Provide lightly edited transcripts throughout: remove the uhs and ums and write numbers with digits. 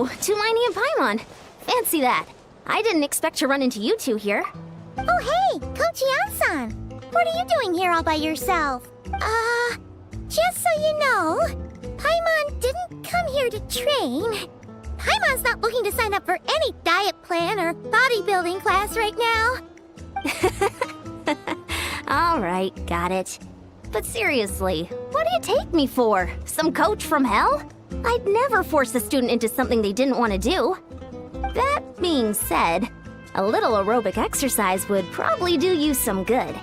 Oh, Tumini and Paimon. Fancy that. I didn't expect to run into you two here. Oh, hey, Coach Yan-san. What are you doing here all by yourself? Just so you know, Paimon didn't come here to train. Paimon's not looking to sign up for any diet plan or bodybuilding class right now. All right, got it. But seriously, what do you take me for? Some coach from hell? I'd never force a student into something they didn't want to do. That being said, a little aerobic exercise would probably do you some good.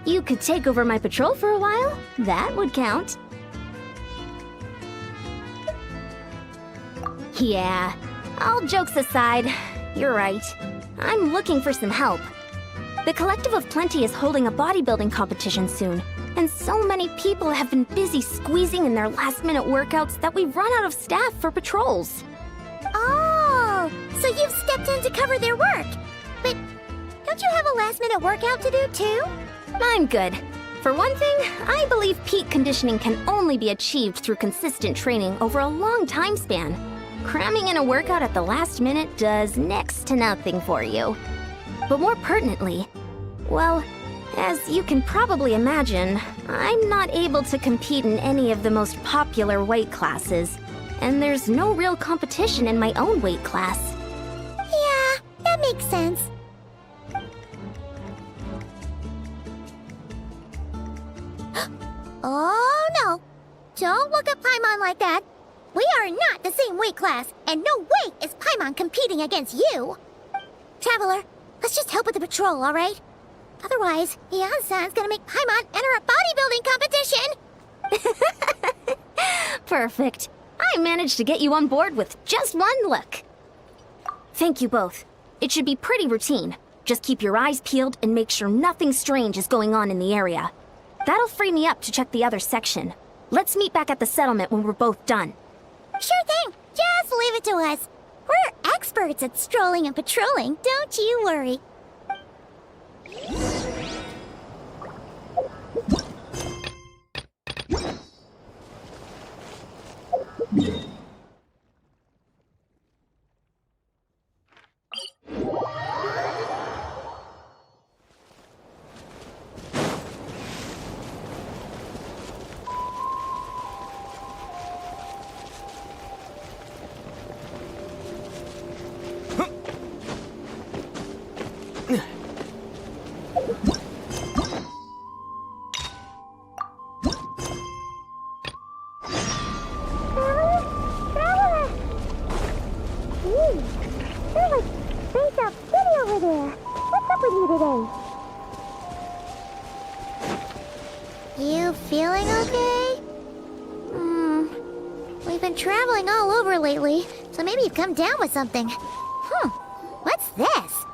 You could take over my patrol for a while. That would count. Yeah, all jokes aside, you're right. I'm looking for some help. The Collective of Plenty is holding a bodybuilding competition soon, and so many people have been busy squeezing in their last-minute workouts that we've run out of staff for patrols. Oh, so you've stepped in to cover their work. But don't you have a last-minute workout to do too? I'm good. For one thing, I believe peak conditioning can only be achieved through consistent training over a long time span. Cramming in a workout at the last minute does next to nothing for you. But more pertinently, well, as you can probably imagine, I'm not able to compete in any of the most popular weight classes, and there's no real competition in my own weight class. Yeah, that makes sense. Oh no! Don't look at Paimon like that. We are not the same weight class, and no way is Paimon competing against you. Traveler, let's just help with the patrol, all right? Otherwise, Yan-san's gonna make Paimon enter a bodybuilding competition. Perfect. I managed to get you on board with just one look. Thank you both. It should be pretty routine. Just keep your eyes peeled and make sure nothing strange is going on in the area. That'll free me up to check the other section. Let's meet back at the settlement when we're both done. Sure thing. Just leave it to us. We're experts at strolling and patrolling, don't you worry. You feeling okay? We've been traveling all over lately, so maybe you've come down with something. What's this?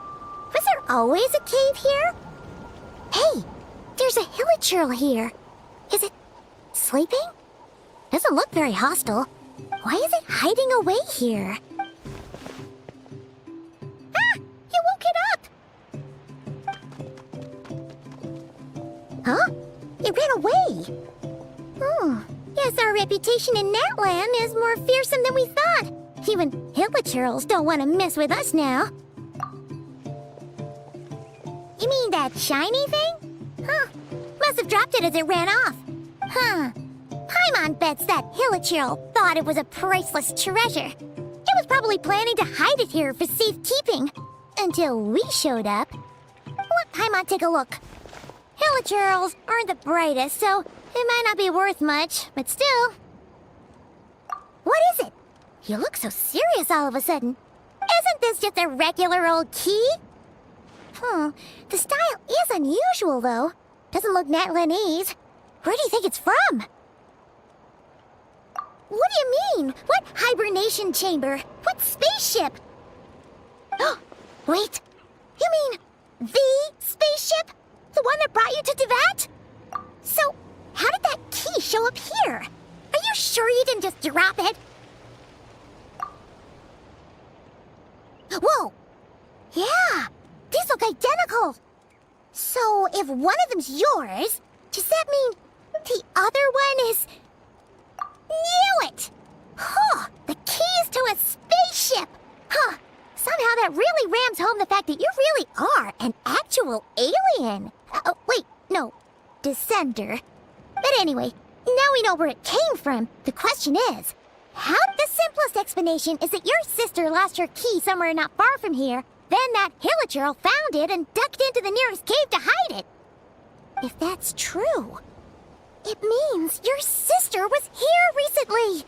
Was there always a cave here? Hey, there's a hilichurl here. Is it sleeping? Doesn't look very hostile. Why is it hiding away here? Ah! You woke it up! Huh? It ran away! Yes, our reputation in Natland is more fearsome than we thought. Even hilichurls don't want to mess with us now. You mean that shiny thing? Huh. Must have dropped it as it ran off. Huh. Paimon bets that hilichurl thought it was a priceless treasure. It was probably planning to hide it here for safekeeping. Until we showed up. Let Paimon take a look. Hilichurls aren't the brightest, so it might not be worth much, but still. What is it? You look so serious all of a sudden. Isn't this just a regular old key? The style is unusual, though. Doesn't look Natlanese. Where do you think it's from? What do you mean? What hibernation chamber? What spaceship? Oh, wait. You mean the spaceship? The one that brought you to Teyvat? So, how did that key show up here? Are you sure you didn't just drop it? Whoa! Yeah! These look identical! So, if one of them's yours, does that mean the other one is... Knew it! Huh! The keys to a spaceship! ship. Huh. Somehow that really rams home the fact that you really are an actual alien. Oh, wait, no. Descender. But anyway, now we know where it came from. The question is, the simplest explanation is that your sister lost her key somewhere not far from here. Then that hilichurl found it and ducked into the nearest cave to hide it. If that's true, it means your sister was here recently.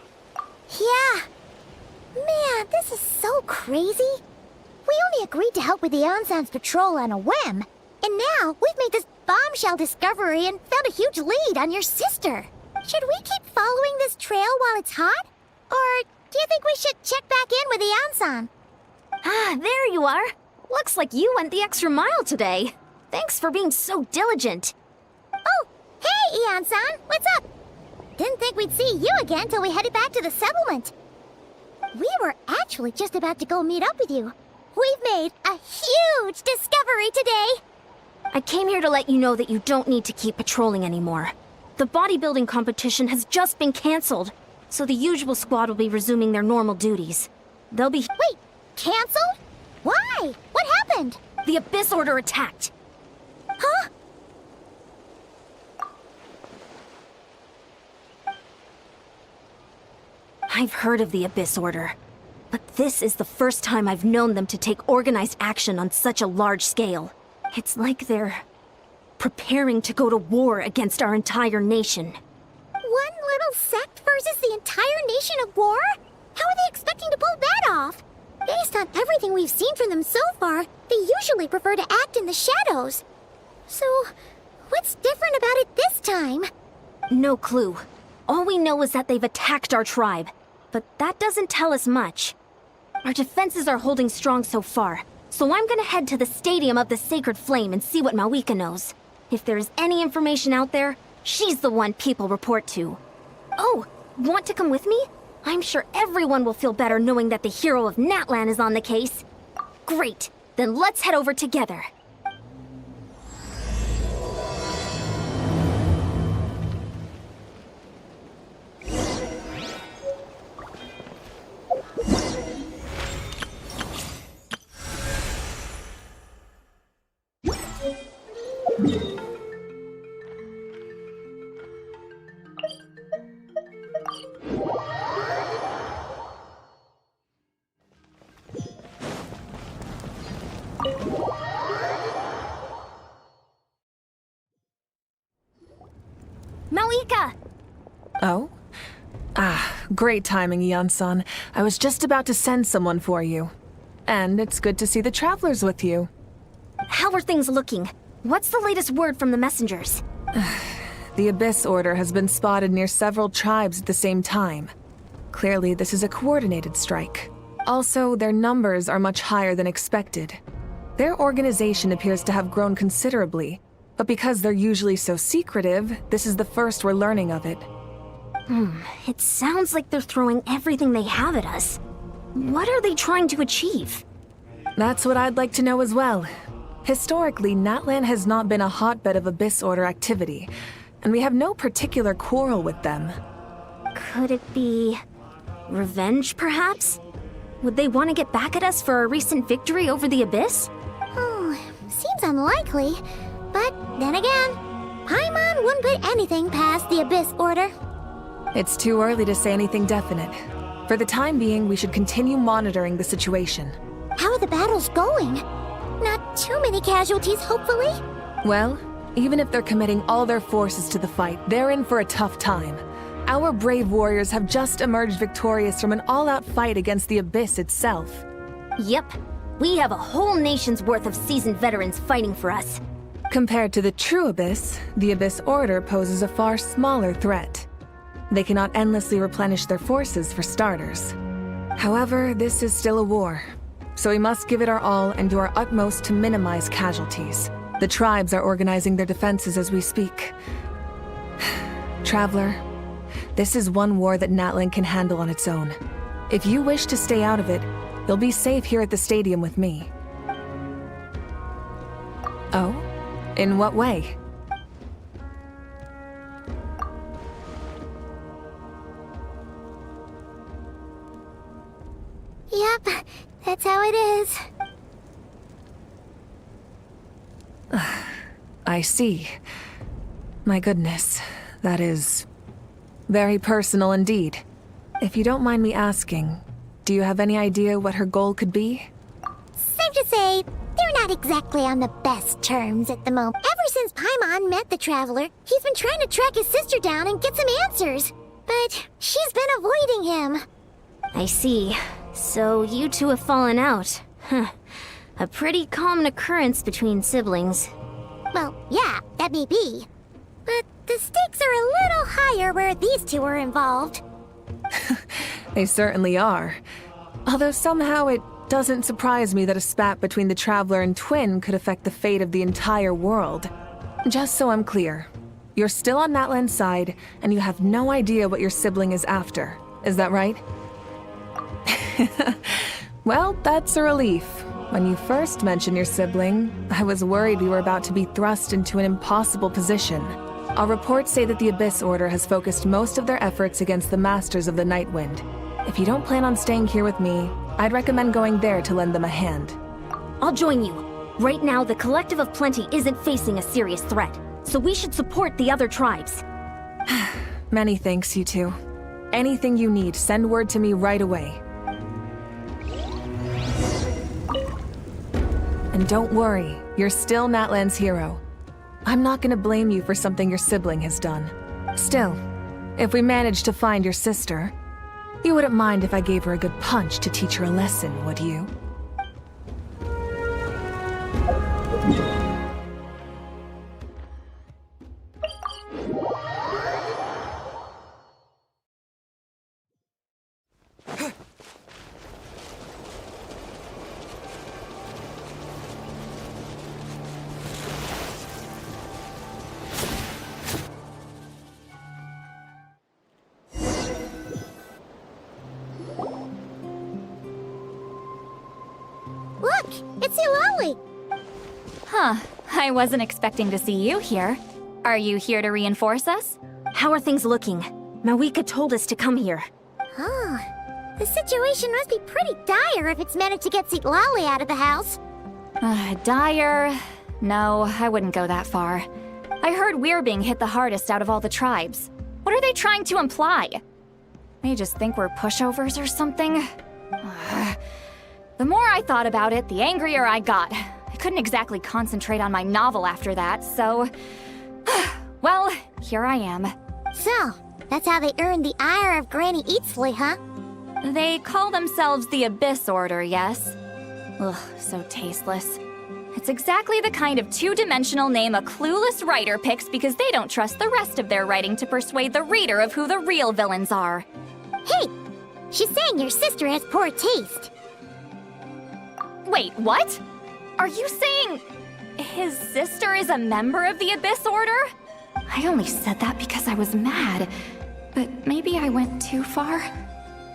Yeah. Man, this is so crazy. We only agreed to help with the Ansan's patrol on a whim. And now we've made this bombshell discovery and found a huge lead on your sister. Should we keep following this trail while it's hot? Or do you think we should check back in with the Ansan? Ah, there you are. Looks like you went the extra mile today. Thanks for being so diligent. Oh, hey, Ian-san, what's up? Didn't think we'd see you again till we headed back to the settlement. We were actually just about to go meet up with you. We've made a huge discovery today. I came here to let you know that you don't need to keep patrolling anymore. The bodybuilding competition has just been canceled, so the usual squad will be resuming their normal duties. They'll be— Wait, canceled? Why? What happened? The Abyss Order attacked. Huh? I've heard of the Abyss Order, but this is the first time I've known them to take organized action on such a large scale. It's like they're preparing to go to war against our entire nation. One little sect versus the entire nation at war? How are they expecting to pull that off? Based on everything we've seen from them so far, they usually prefer to act in the shadows. So, what's different about it this time? No clue. All we know is that they've attacked our tribe, but that doesn't tell us much. Our defenses are holding strong so far, so I'm gonna head to the Stadium of the Sacred Flame and see what Mawika knows. If there's any information out there, she's the one people report to. Oh, want to come with me? I'm sure everyone will feel better knowing that the hero of Natlan is on the case. Great, then let's head over together. Mawika! Oh? Great timing, Ian-san. I was just about to send someone for you. And it's good to see the travelers with you. How are things looking? What's the latest word from the messengers? The Abyss Order has been spotted near several tribes at the same time. Clearly, this is a coordinated strike. Also, their numbers are much higher than expected. Their organization appears to have grown considerably, but because they're usually so secretive, this is the first we're learning of it. It sounds like they're throwing everything they have at us. What are they trying to achieve? That's what I'd like to know as well. Historically, Natlan has not been a hotbed of Abyss Order activity, and we have no particular quarrel with them. Could it be revenge, perhaps? Would they want to get back at us for a recent victory over the Abyss? Seems unlikely. But then again, Paimon wouldn't put anything past the Abyss Order. It's too early to say anything definite. For the time being, we should continue monitoring the situation. How are the battles going? Not too many casualties, hopefully? Well, even if they're committing all their forces to the fight, they're in for a tough time. Our brave warriors have just emerged victorious from an all-out fight against the Abyss itself. Yep. We have a whole nation's worth of seasoned veterans fighting for us. Compared to the true Abyss, the Abyss Order poses a far smaller threat. They cannot endlessly replenish their forces for starters. However, this is still a war, so we must give it our all and do our utmost to minimize casualties. The tribes are organizing their defenses as we speak. Traveler, this is one war that Natlan can handle on its own. If you wish to stay out of it, you'll be safe here at the stadium with me. Oh? In what way? Yep, it is. I see. My goodness, that is very personal indeed. If you don't mind me asking, do you have any idea what her goal could be? Safe to say, they're not exactly on the best terms at the moment. Ever since Paimon met the Traveler, he's been trying to track his sister down and get some answers. But she's been avoiding him. I see. So you two have fallen out. Huh. A pretty common occurrence between siblings. Well, yeah, that may be. But the stakes are a little higher where these two are involved. They certainly are. Although somehow it doesn't surprise me that a spat between the Traveler and Twin could affect the fate of the entire world. Just so I'm clear, you're still on Natlan's side, and you have no idea what your sibling is after. Is that right? Well, that's a relief. When you first mentioned your sibling, I was worried we were about to be thrust into an impossible position. Our reports say that the Abyss Order has focused most of their efforts against the Masters of the Nightwind. If you don't plan on staying here with me, I'd recommend going there to lend them a hand. I'll join you. Right now, the Collective of Plenty isn't facing a serious threat, so we should support the other tribes. Many thanks, you two. Anything you need, send word to me right away. And don't worry, you're still Natlan's hero. I'm not gonna blame you for something your sibling has done. Still, if we manage to find your sister, you wouldn't mind if I gave her a good punch to teach her a lesson, would you? Look, it's Eulalie. Huh. I wasn't expecting to see you here. Are you here to reinforce us? How are things looking? Mawika told us to come here. Oh, the situation must be pretty dire if it's managed to get Eulalie out of the house. Dire? No, I wouldn't go that far. I heard we're being hit the hardest out of all the tribes. What are they trying to imply? They just think we're pushovers or something? The more I thought about it, the angrier I got. I couldn't exactly concentrate on my novel after that, so... well, here I am. So, that's how they earned the ire of Granny Eatsley, huh? They call themselves the Abyss Order, yes? Ugh, so tasteless. It's exactly the kind of two-dimensional name a clueless writer picks because they don't trust the rest of their writing to persuade the reader of who the real villains are. Hey, she's saying your sister has poor taste. Wait, what? Are you saying his sister is a member of the Abyss Order? I only said that because I was mad, but maybe I went too far.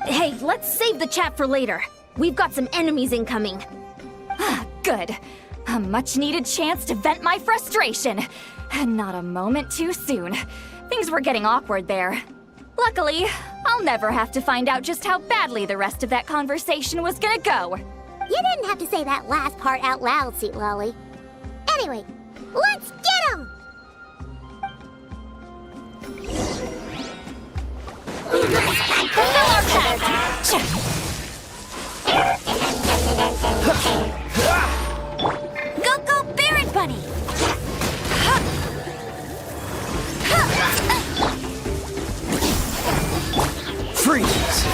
Hey, let's save the chat for later. We've got some enemies incoming. Good. A much-needed chance to vent my frustration. And not a moment too soon. Things were getting awkward there. Luckily, I'll never have to find out just how badly the rest of that conversation was gonna go. You didn't have to say that last part out loud, Eulalie. Anyway, let's get him! Fulfill our pact! Go, Barret Bunny! Freeze!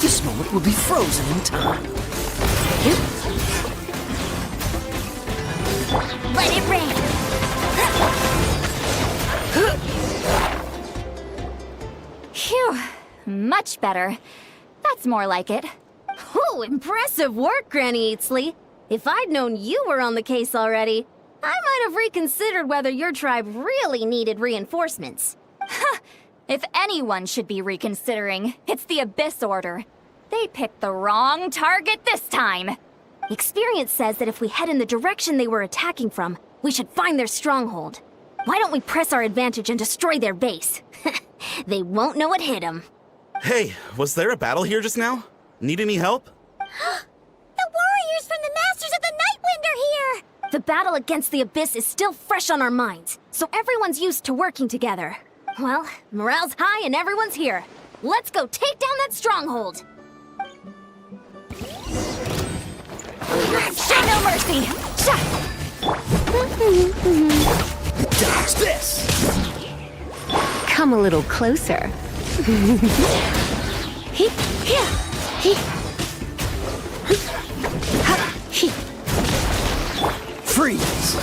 This moment will be frozen in time. Let it rain! Phew, much better. That's more like it. Ooh, impressive work, Granny Eatsley. If I'd known you were on the case already, I might have reconsidered whether your tribe really needed reinforcements. If anyone should be reconsidering, it's the Abyss Order. They picked the wrong target this time. Experience says that if we head in the direction they were attacking from, we should find their stronghold. Why don't we press our advantage and destroy their base? They won't know what hit them. Hey, was there a battle here just now? Need any help? The warriors The battle against the Abyss is still fresh on our minds, so everyone's used to working together. Well, morale's high and everyone's here. Let's go take down that stronghold! Show no mercy! Dodge this! Come a little closer. Freeze!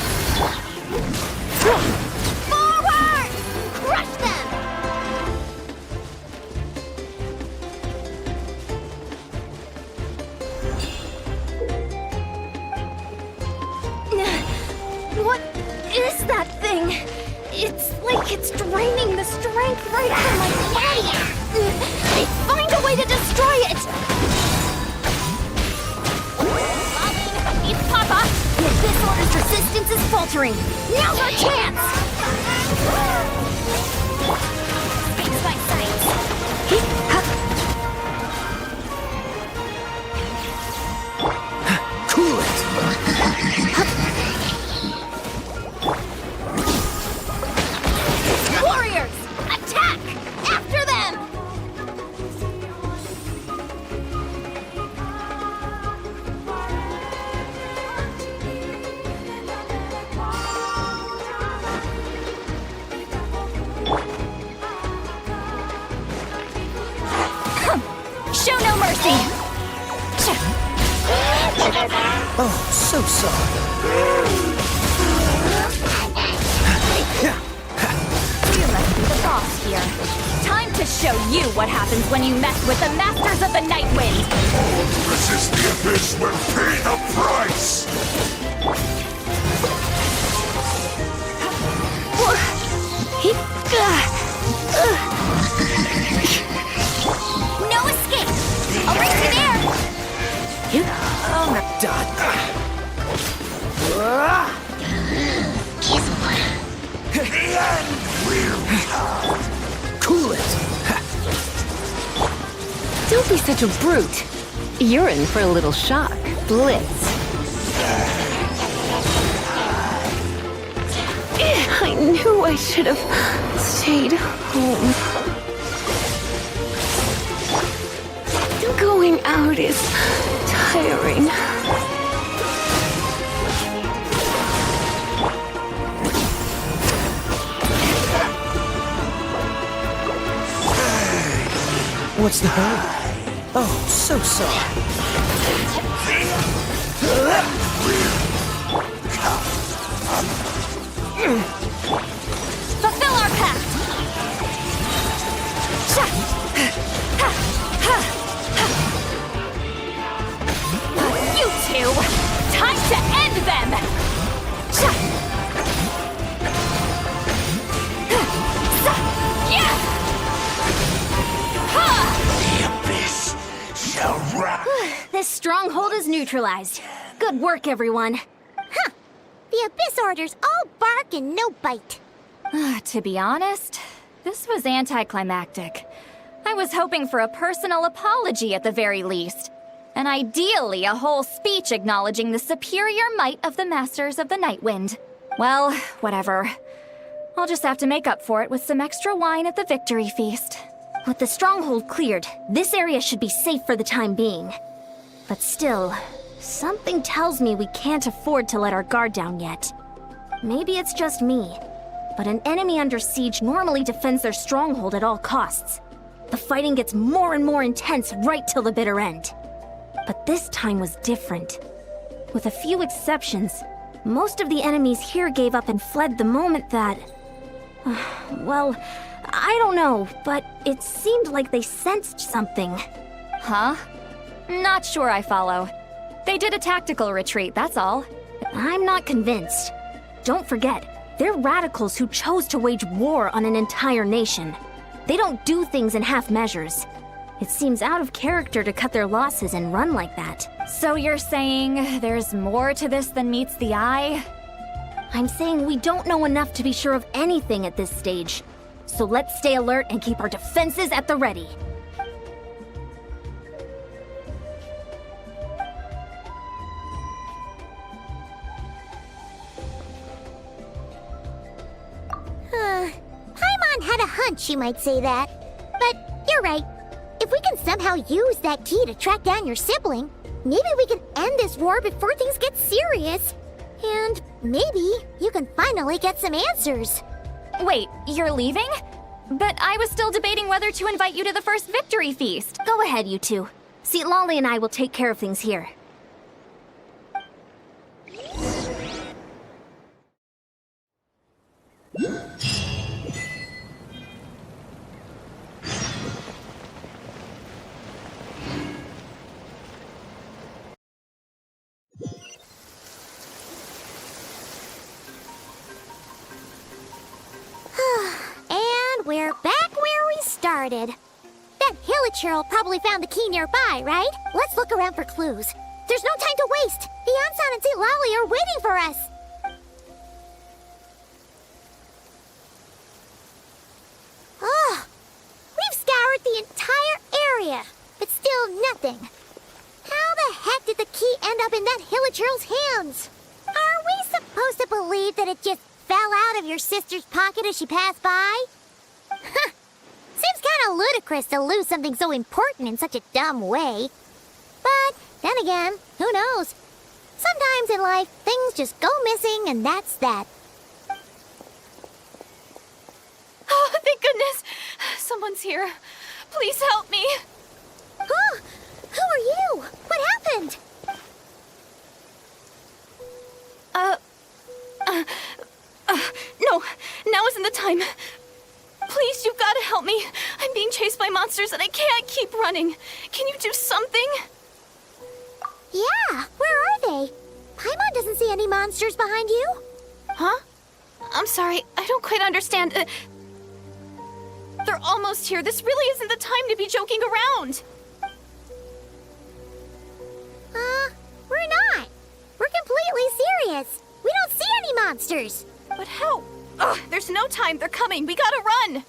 Forward! Crush them! What is that thing? It's like it's draining the strength right from my body. Find a way to destroy it! It's Papa! The Abyss Order's resistance is faltering. Now's our chance! Thanks, my sights. Cool it! Warriors! Attack! After them! Show no mercy! Oh, so sorry. You must be the boss here. Time to show you what happens when you mess with the Masters of the Night Wind! Resist the Abyss will pay the price! No escape! I'll race you there! Dodge. Cool it! Don't be such a brute. You're in for a little shock. Blitz. I knew I should have stayed home. Going out is tiring. What's the hurry? Oh, so sorry. Fulfill our pact! You two! Time to end them! The Abyss shall rise! This stronghold is neutralized. Good work, everyone. The Abyss Order's all bark and no bite. To be honest, this was anticlimactic. I was hoping for a personal apology at the very least. And ideally, a whole speech acknowledging the superior might of the Masters of the Night Wind. Well, whatever. I'll just have to make up for it with some extra wine at the victory feast. With the stronghold cleared, this area should be safe for the time being. But still, something tells me we can't afford to let our guard down yet. Maybe it's just me, but an enemy under siege normally defends their stronghold at all costs. The fighting gets more and more intense right till the bitter end. But this time was different. With a few exceptions, most of the enemies here gave up and fled the moment that... well, I don't know, but it seemed like they sensed something. Huh? Not sure I follow. They did a tactical retreat, that's all. I'm not convinced. Don't forget, they're radicals who chose to wage war on an entire nation. They don't do things in half measures. It seems out of character to cut their losses and run like that. So you're saying there's more to this than meets the eye? I'm saying we don't know enough to be sure of anything at this stage. So let's stay alert and keep our defenses at the ready. hunch you might say that. But you're right. If we can somehow use that key to track down your sibling, maybe we can end this war before things get serious. And maybe you can finally get some answers. Wait, you're leaving? But I was still debating whether to invite you to the first victory feast. Go ahead, you two. See, Lolly and I will take care of things here. And we're back where we started. That Hilichurl probably found the key nearby, right? Let's look around for clues. There's no time to waste. The Ansan and St. Lolly are waiting for us. Oh, we've scoured the entire area, but still nothing. How the heck did the key end up in that Hilichurl's hands? Are we supposed to believe that it just fell out of your sister's pocket as she passed by? Seems kind of ludicrous to lose something so important in such a dumb way. But then again, who knows? Sometimes in life, things just go missing and that's that. Oh, thank goodness! Someone's here. Please help me. Huh? Who are you? What happened? No, now isn't the time. Please, you've got to help me. I'm being chased by monsters and I can't keep running. Can you do something? Yeah, where are they? Paimon doesn't see any monsters behind you. Huh? I'm sorry, I don't quite understand. They're almost here. This really isn't the time to be joking around. We're not. We're completely serious. We don't see any monsters. But how? Ugh, there's no time. They're coming. We gotta run.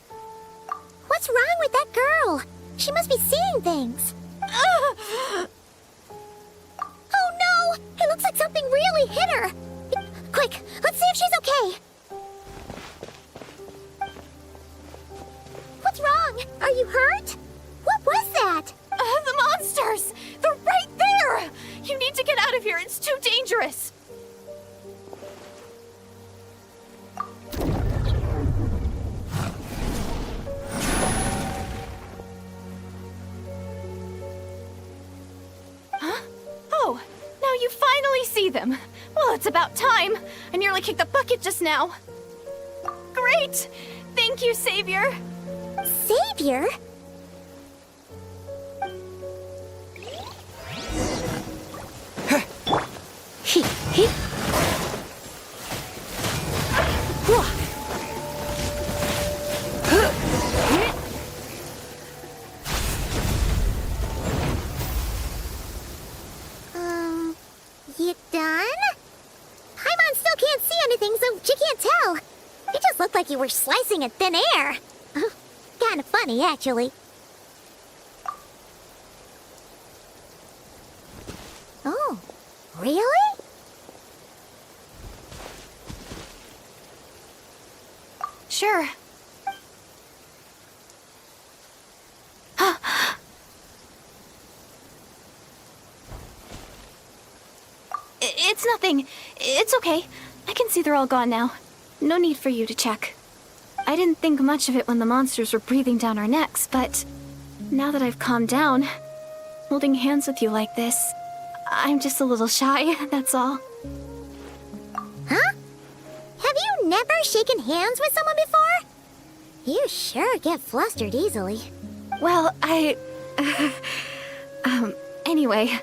What's wrong with that girl? She must be seeing things. Ugh. Oh no! It looks like something really hit her. Quick, let's see if she's okay. What's wrong? Are you hurt? What was that? The monsters! They're right there! You need to get out of here. It's too dangerous. Huh? Oh, now you finally see them. Well, it's about time. I nearly kicked the bucket just now. Great! Thank you, Savior. Savior? You done? Paimon still can't see anything, so she can't tell. It just looked like you were slicing in thin air. Kind of funny, actually. Oh, really? Sure. It's nothing. It's okay. I can see they're all gone now. No need for you to check. I didn't think much of it when the monsters were breathing down our necks, but now that I've calmed down, holding hands with you like this, I'm just a little shy, that's all. Huh? Have you never shaken hands with someone before? You sure get flustered easily. Well, anyway,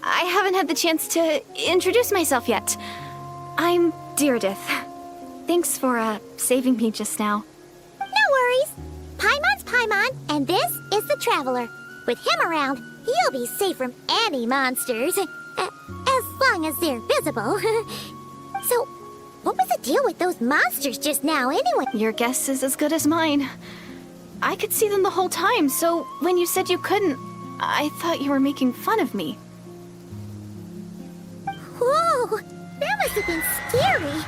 I haven't had the chance to introduce myself yet. I'm Deirdith. Thanks for, saving me just now. No worries. Paimon's Paimon, and this is the Traveler. With him around, you'll be safe from any monsters. As long as they're visible. So, what was the deal with those monsters just now, anyway? Your guess is as good as mine. I could see them the whole time, so when you said you couldn't, I thought you were making fun of me. Whoa! That must have been scary.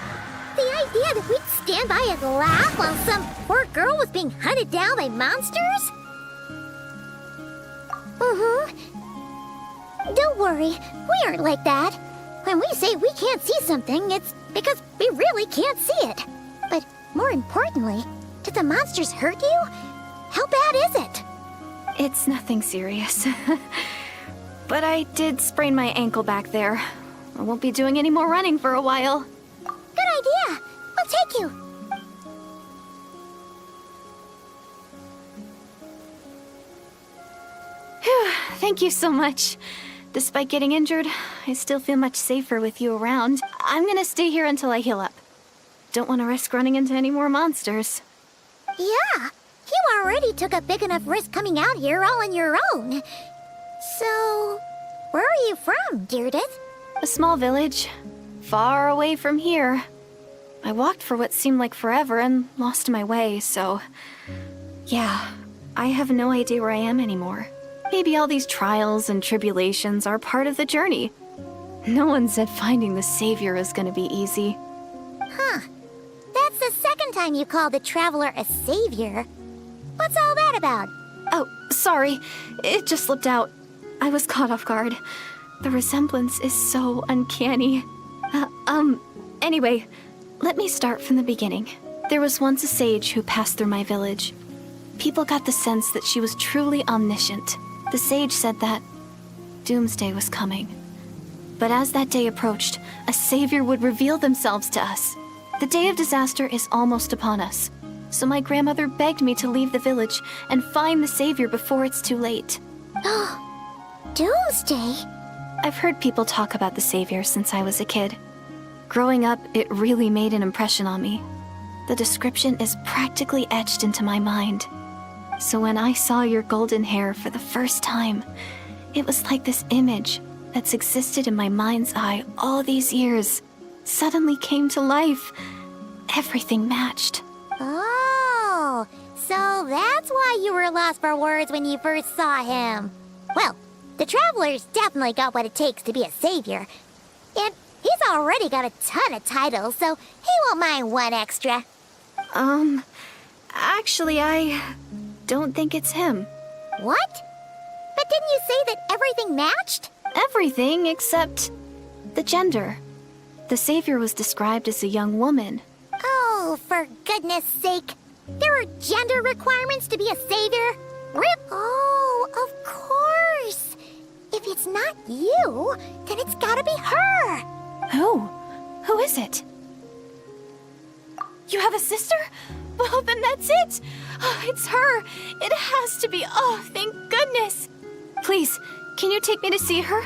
The idea that we'd stand by and laugh while some poor girl was being hunted down by monsters? Don't worry, we aren't like that. When we say we can't see something, it's because we really can't see it. But more importantly, did the monsters hurt you? How bad is it? It's nothing serious. But I did sprain my ankle back there. I won't be doing any more running for a while. Good idea. We'll take you. Thank you so much. Despite getting injured, I still feel much safer with you around. I'm gonna stay here until I heal up. Don't want to risk running into any more monsters. Yeah, you already took a big enough risk coming out here all on your own. So, where are you from, Deirdith? A small village, far away from here. I walked for what seemed like forever and lost my way, so... Yeah, I have no idea where I am anymore. Maybe all these trials and tribulations are part of the journey. No one said finding the Savior is gonna be easy. Huh. That's the second time you called the Traveler a savior. What's all that about? Oh, sorry. It just slipped out. I was caught off guard. The resemblance is so uncanny. Anyway, let me start from the beginning. There was once a sage who passed through my village. People got the sense that she was truly omniscient. The sage said that doomsday was coming. But as that day approached, a savior would reveal themselves to us. The day of disaster is almost upon us. So my grandmother begged me to leave the village and find the savior before it's too late. Doomsday? I've heard people talk about the savior since I was a kid. Growing up, it really made an impression on me. The description is practically etched into my mind. So when I saw your golden hair for the first time, it was like this image that's existed in my mind's eye all these years suddenly came to life. Everything matched. Oh, so that's why you were lost for words when you first saw him. Well, the Traveler's definitely got what it takes to be a savior. And he's already got a ton of titles, so he won't mind one extra. Actually, I don't think it's him. What? But didn't you say that everything matched? Everything except the gender. The savior was described as a young woman. Oh, for goodness sake. There are gender requirements to be a savior? Rip! Oh, of course. If it's not you, then it's gotta be her. Who? Who is it? You have a sister? Well, then that's it. Oh, it's her. It has to be. Oh, thank goodness. Please, can you take me to see her?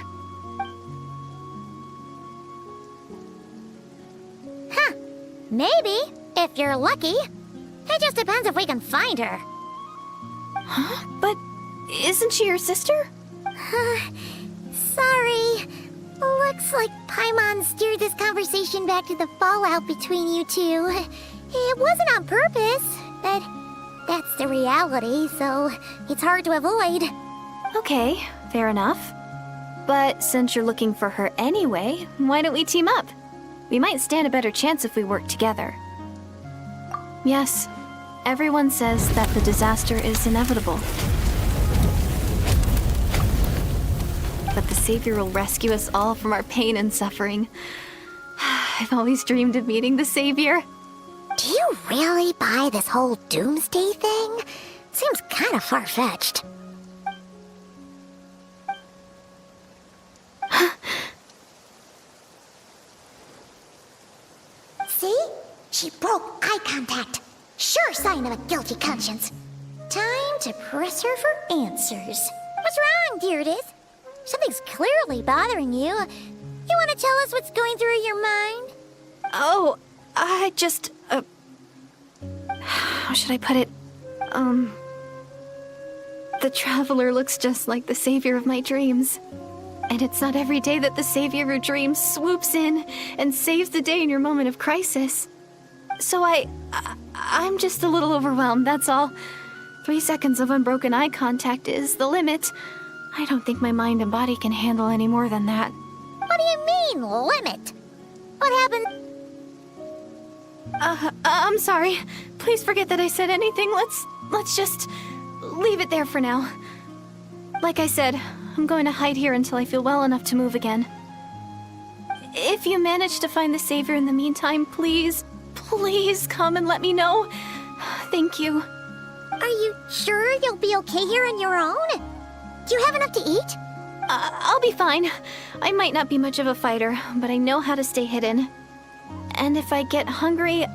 Huh. Maybe, if you're lucky. It just depends if we can find her. Huh? But isn't she your sister? Sorry. Looks like Paimon steered this conversation back to the fallout between you two. It wasn't on purpose, but that's the reality, so it's hard to avoid. Okay, fair enough. But since you're looking for her anyway, why don't we team up? We might stand a better chance if we work together. Yes, everyone says that the disaster is inevitable. But the Savior will rescue us all from our pain and suffering. I've always dreamed of meeting the Savior. Do you really buy this whole doomsday thing? Seems kind of far-fetched. See? She broke eye contact. Sure sign of a guilty conscience. Time to press her for answers. What's wrong, Deirdith? Something's clearly bothering you. You want to tell us what's going through your mind? Oh, I just, how should I put it? The Traveler looks just like the Savior of my dreams. And it's not every day that the Savior of your dreams swoops in and saves the day in your moment of crisis. So I'm just a little overwhelmed, that's all. 3 seconds of unbroken eye contact is the limit. I don't think my mind and body can handle any more than that. What do you mean, limit? What happened? I'm sorry. Please forget that I said anything. Let's just leave it there for now. Like I said, I'm going to hide here until I feel well enough to move again. If you manage to find the Savior in the meantime, please come and let me know. Thank you. Are you sure you'll be okay here on your own? Do you have enough to eat? I'll be fine. I might not be much of a fighter, but I know how to stay hidden. And if I get hungry,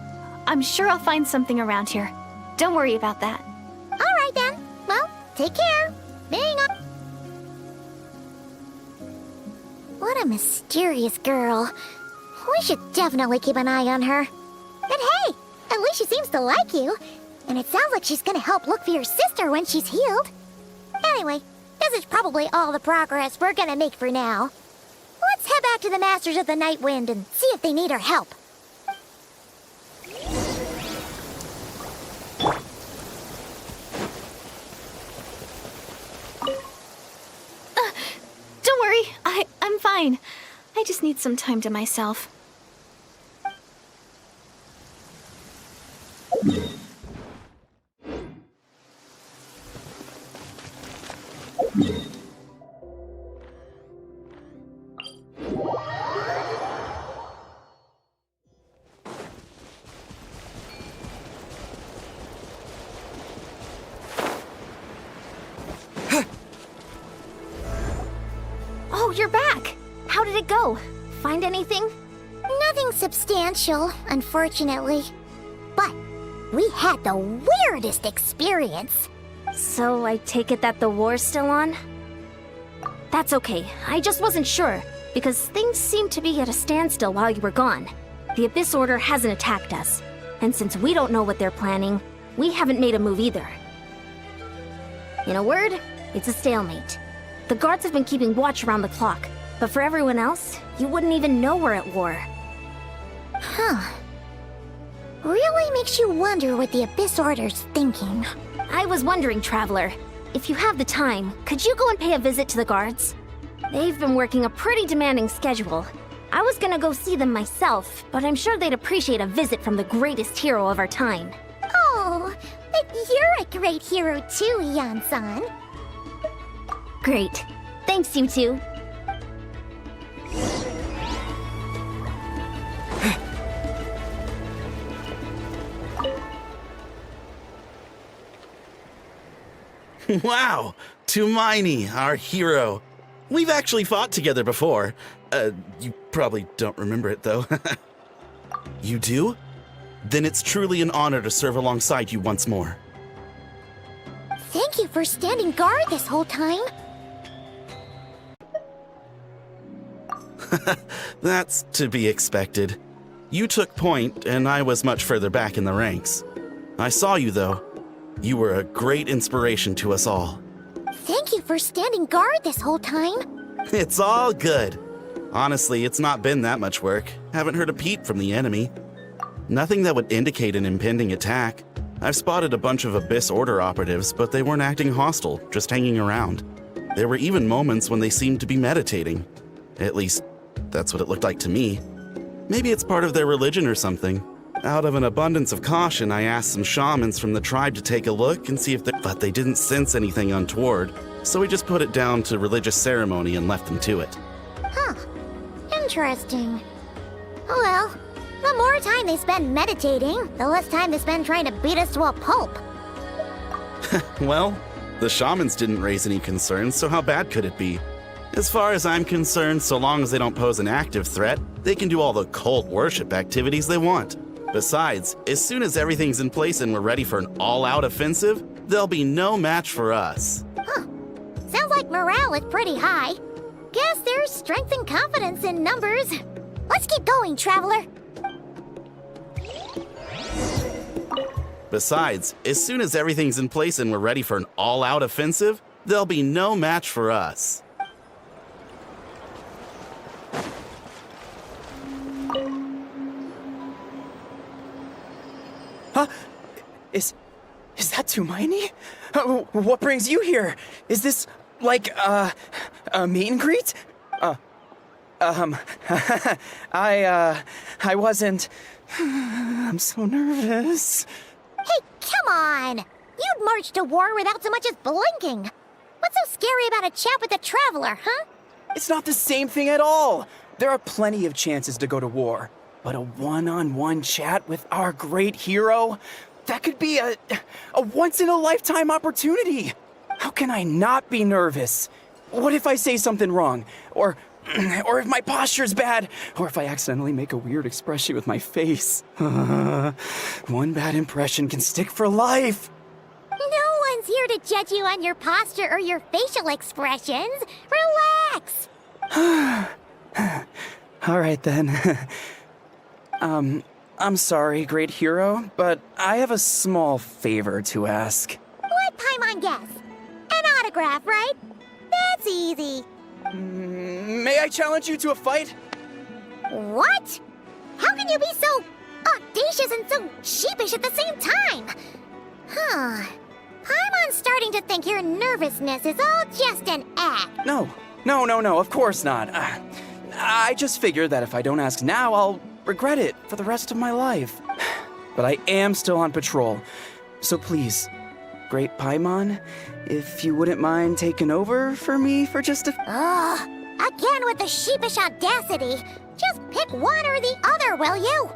I'm sure I'll find something around here. Don't worry about that. All right then. Well, take care. Hang on. What a mysterious girl. We should definitely keep an eye on her. But hey, at least she seems to like you. And it sounds like she's gonna help look for your sister when she's healed. Anyway, this is probably all the progress we're gonna make for now. Let's head back to the Masters of the Night Wind and see if they need our help. Don't worry, I'm fine. I just need some time to myself. Oh, you're back! How did it go? Find anything? Nothing substantial, unfortunately. But we had the weirdest experience. So I take it that the war's still on? That's okay. I just wasn't sure, because things seemed to be at a standstill while you were gone. The Abyss Order hasn't attacked us, and since we don't know what they're planning, we haven't made a move either. In a word, it's a stalemate. The guards have been keeping watch around the clock, but for everyone else, you wouldn't even know we're at war. Huh. Really makes you wonder what the Abyss Order's thinking. I was wondering, Traveler, if you have the time, could you go and pay a visit to the guards? They've been working a pretty demanding schedule. I was gonna go see them myself, but I'm sure they'd appreciate a visit from the greatest hero of our time. Oh, but you're a great hero too, Yan-san. Great. Thanks, you two. Wow! Tumaini, our hero. We've actually fought together before. You probably don't remember it, though. You do? Then it's truly an honor to serve alongside you once more. Thank you for standing guard this whole time. That's to be expected. You took point, and I was much further back in the ranks. I saw you, though. You were a great inspiration to us all. Thank you for standing guard this whole time. It's all good. Honestly, it's not been that much work. Haven't heard a peep from the enemy. Nothing that would indicate an impending attack. I've spotted a bunch of Abyss Order operatives, but they weren't acting hostile, just hanging around. There were even moments when they seemed to be meditating. At least, that's what it looked like to me. Maybe it's part of their religion or something. Out of an abundance of caution, I asked some shamans from the tribe to take a look and see if but they didn't sense anything untoward, so we just put it down to religious ceremony and left them to it. Huh. Interesting. Oh well, the more time they spend meditating, the less time they spend trying to beat us to a pulp. Well, the shamans didn't raise any concerns, so how bad could it be? As far as I'm concerned, so long as they don't pose an active threat, they can do all the cult worship activities they want. Besides, as soon as everything's in place and we're ready for an all-out offensive, there'll be no match for us. Huh. Sounds like morale is pretty high. Guess there's strength and confidence in numbers. Let's keep going, Traveler. Besides, as soon as everything's in place and we're ready for an all-out offensive, there'll be no match for us. Huh? Is that Tumaini? What brings you here? Is this, like, a meet and greet? I wasn't... I'm so nervous. Hey, come on! You'd march to war without so much as blinking. What's so scary about a chat with a traveler, huh? It's not the same thing at all. There are plenty of chances to go to war. But a one-on-one chat with our great hero? That could be a once-in-a-lifetime opportunity. How can I not be nervous? What if I say something wrong? Or if my posture's bad? Or if I accidentally make a weird expression with my face? One bad impression can stick for life. No one's here to judge you on your posture or your facial expressions. Relax! All right, then. I'm sorry, great hero, but I have a small favor to ask. Let Paimon guess. An autograph, right? That's easy. May I challenge you to a fight? What? How can you be so audacious and so sheepish at the same time? Huh. Paimon's starting to think your nervousness is all just an act. No, of course not. I just figured that if I don't ask now, I'll regret it for the rest of my life. But I am still on patrol, so please, Great Paimon, if you wouldn't mind taking over for me for just a... Again with the sheepish audacity. Just pick one or the other, will you?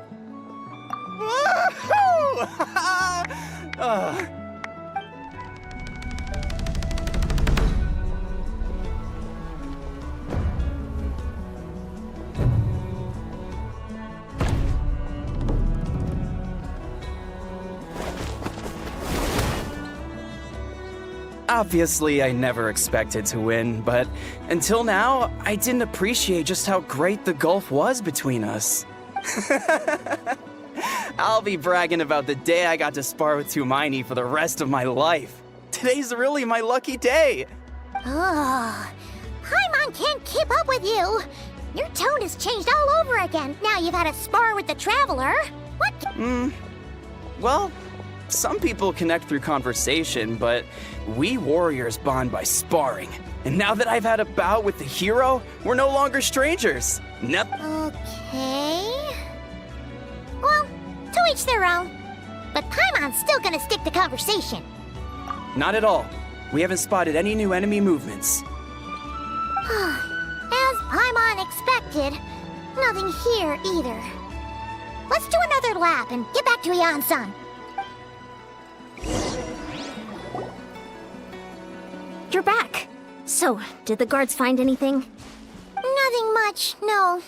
Obviously, I never expected to win, but until now, I didn't appreciate just how great the gulf was between us. I'll be bragging about the day I got to spar with Tumaini for the rest of my life. Today's really my lucky day. Paimon can't keep up with you. Your tone has changed all over again. Now you've had a spar with the Traveler. What? Well, some people connect through conversation, but we warriors bond by sparring. And now that I've had a bout with the hero, we're no longer strangers. Okay. Well, to each their own. But Paimon's still gonna stick to conversation. Not at all. We haven't spotted any new enemy movements. As Paimon expected, nothing here either. Let's do another lap and get back to Ian-san. You're back. So, did the guards find anything? Nothing much, no.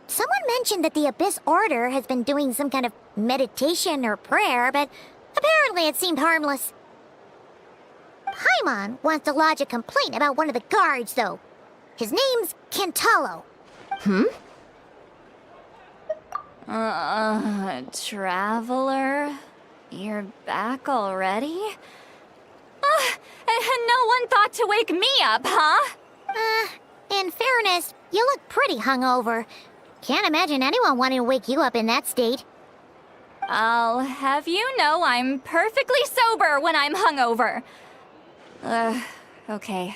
Someone mentioned that the Abyss Order has been doing some kind of meditation or prayer, but apparently it seemed harmless. Paimon wants to lodge a complaint about one of the guards, though. His name's Kentaro. Traveler? You're back already? And no one thought to wake me up, huh? In fairness, you look pretty hungover. Can't imagine anyone wanting to wake you up in that state. I'll have you know I'm perfectly sober when I'm hungover. Okay.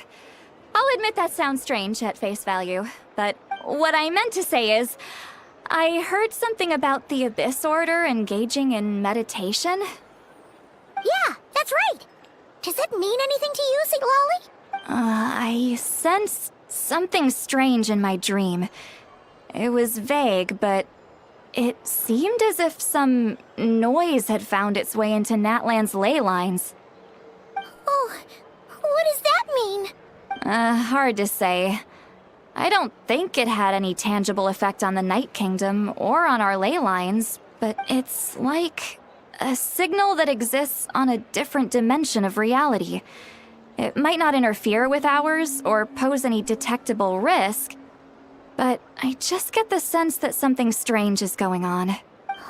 I'll admit that sounds strange at face value, but what I meant to say is, I heard something about the Abyss Order engaging in meditation. Yeah, that's right. Does that mean anything to you, Siglali? I sensed something strange in my dream. It was vague, but it seemed as if some noise had found its way into Natlan's ley lines. Oh, what does that mean? Hard to say. I don't think it had any tangible effect on the Night Kingdom or on our ley lines, but it's like a signal that exists on a different dimension of reality. It might not interfere with ours or pose any detectable risk, but I just get the sense that something strange is going on.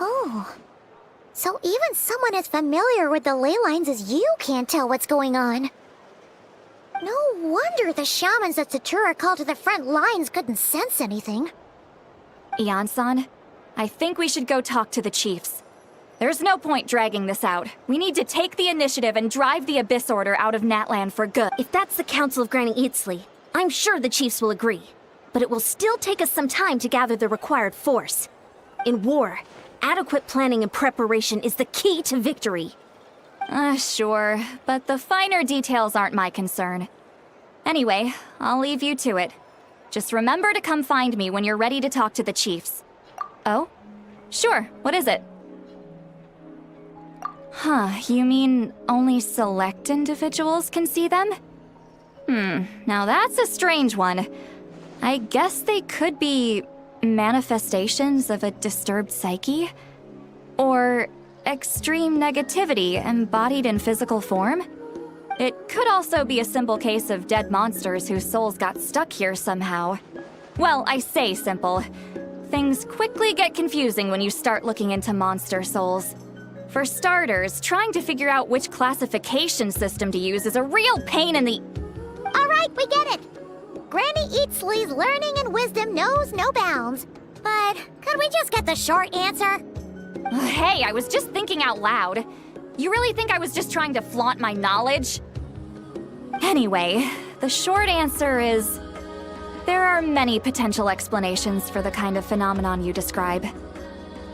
Oh. So even someone as familiar with the ley lines as you can't tell what's going on. No wonder the shamans that Satura called to the front lines couldn't sense anything. Ian-san, I think we should go talk to the chiefs. There's no point dragging this out. We need to take the initiative and drive the Abyss Order out of Natlan for good. If that's the Council of Granny Eatsley, I'm sure the chiefs will agree. but it will still take us some time to gather the required force. In war, adequate planning and preparation is the key to victory. Sure, but the finer details aren't my concern. Anyway, I'll leave you to it. Just remember to come find me when you're ready to talk to the chiefs. Oh? Sure, what is it? Huh, you mean only select individuals can see them? Now that's a strange one. I guess they could be manifestations of a disturbed psyche? Or extreme negativity embodied in physical form? It could also be a simple case of dead monsters whose souls got stuck here somehow. Well, I say simple. Things quickly get confusing when you start looking into monster souls. For starters, trying to figure out which classification system to use is a real pain in the... All right, we get it. Granny Eatsley's learning and wisdom knows no bounds. But could we just get the short answer? Hey, I was just thinking out loud. You really think I was just trying to flaunt my knowledge? Anyway, the short answer is... there are many potential explanations for the kind of phenomenon you describe.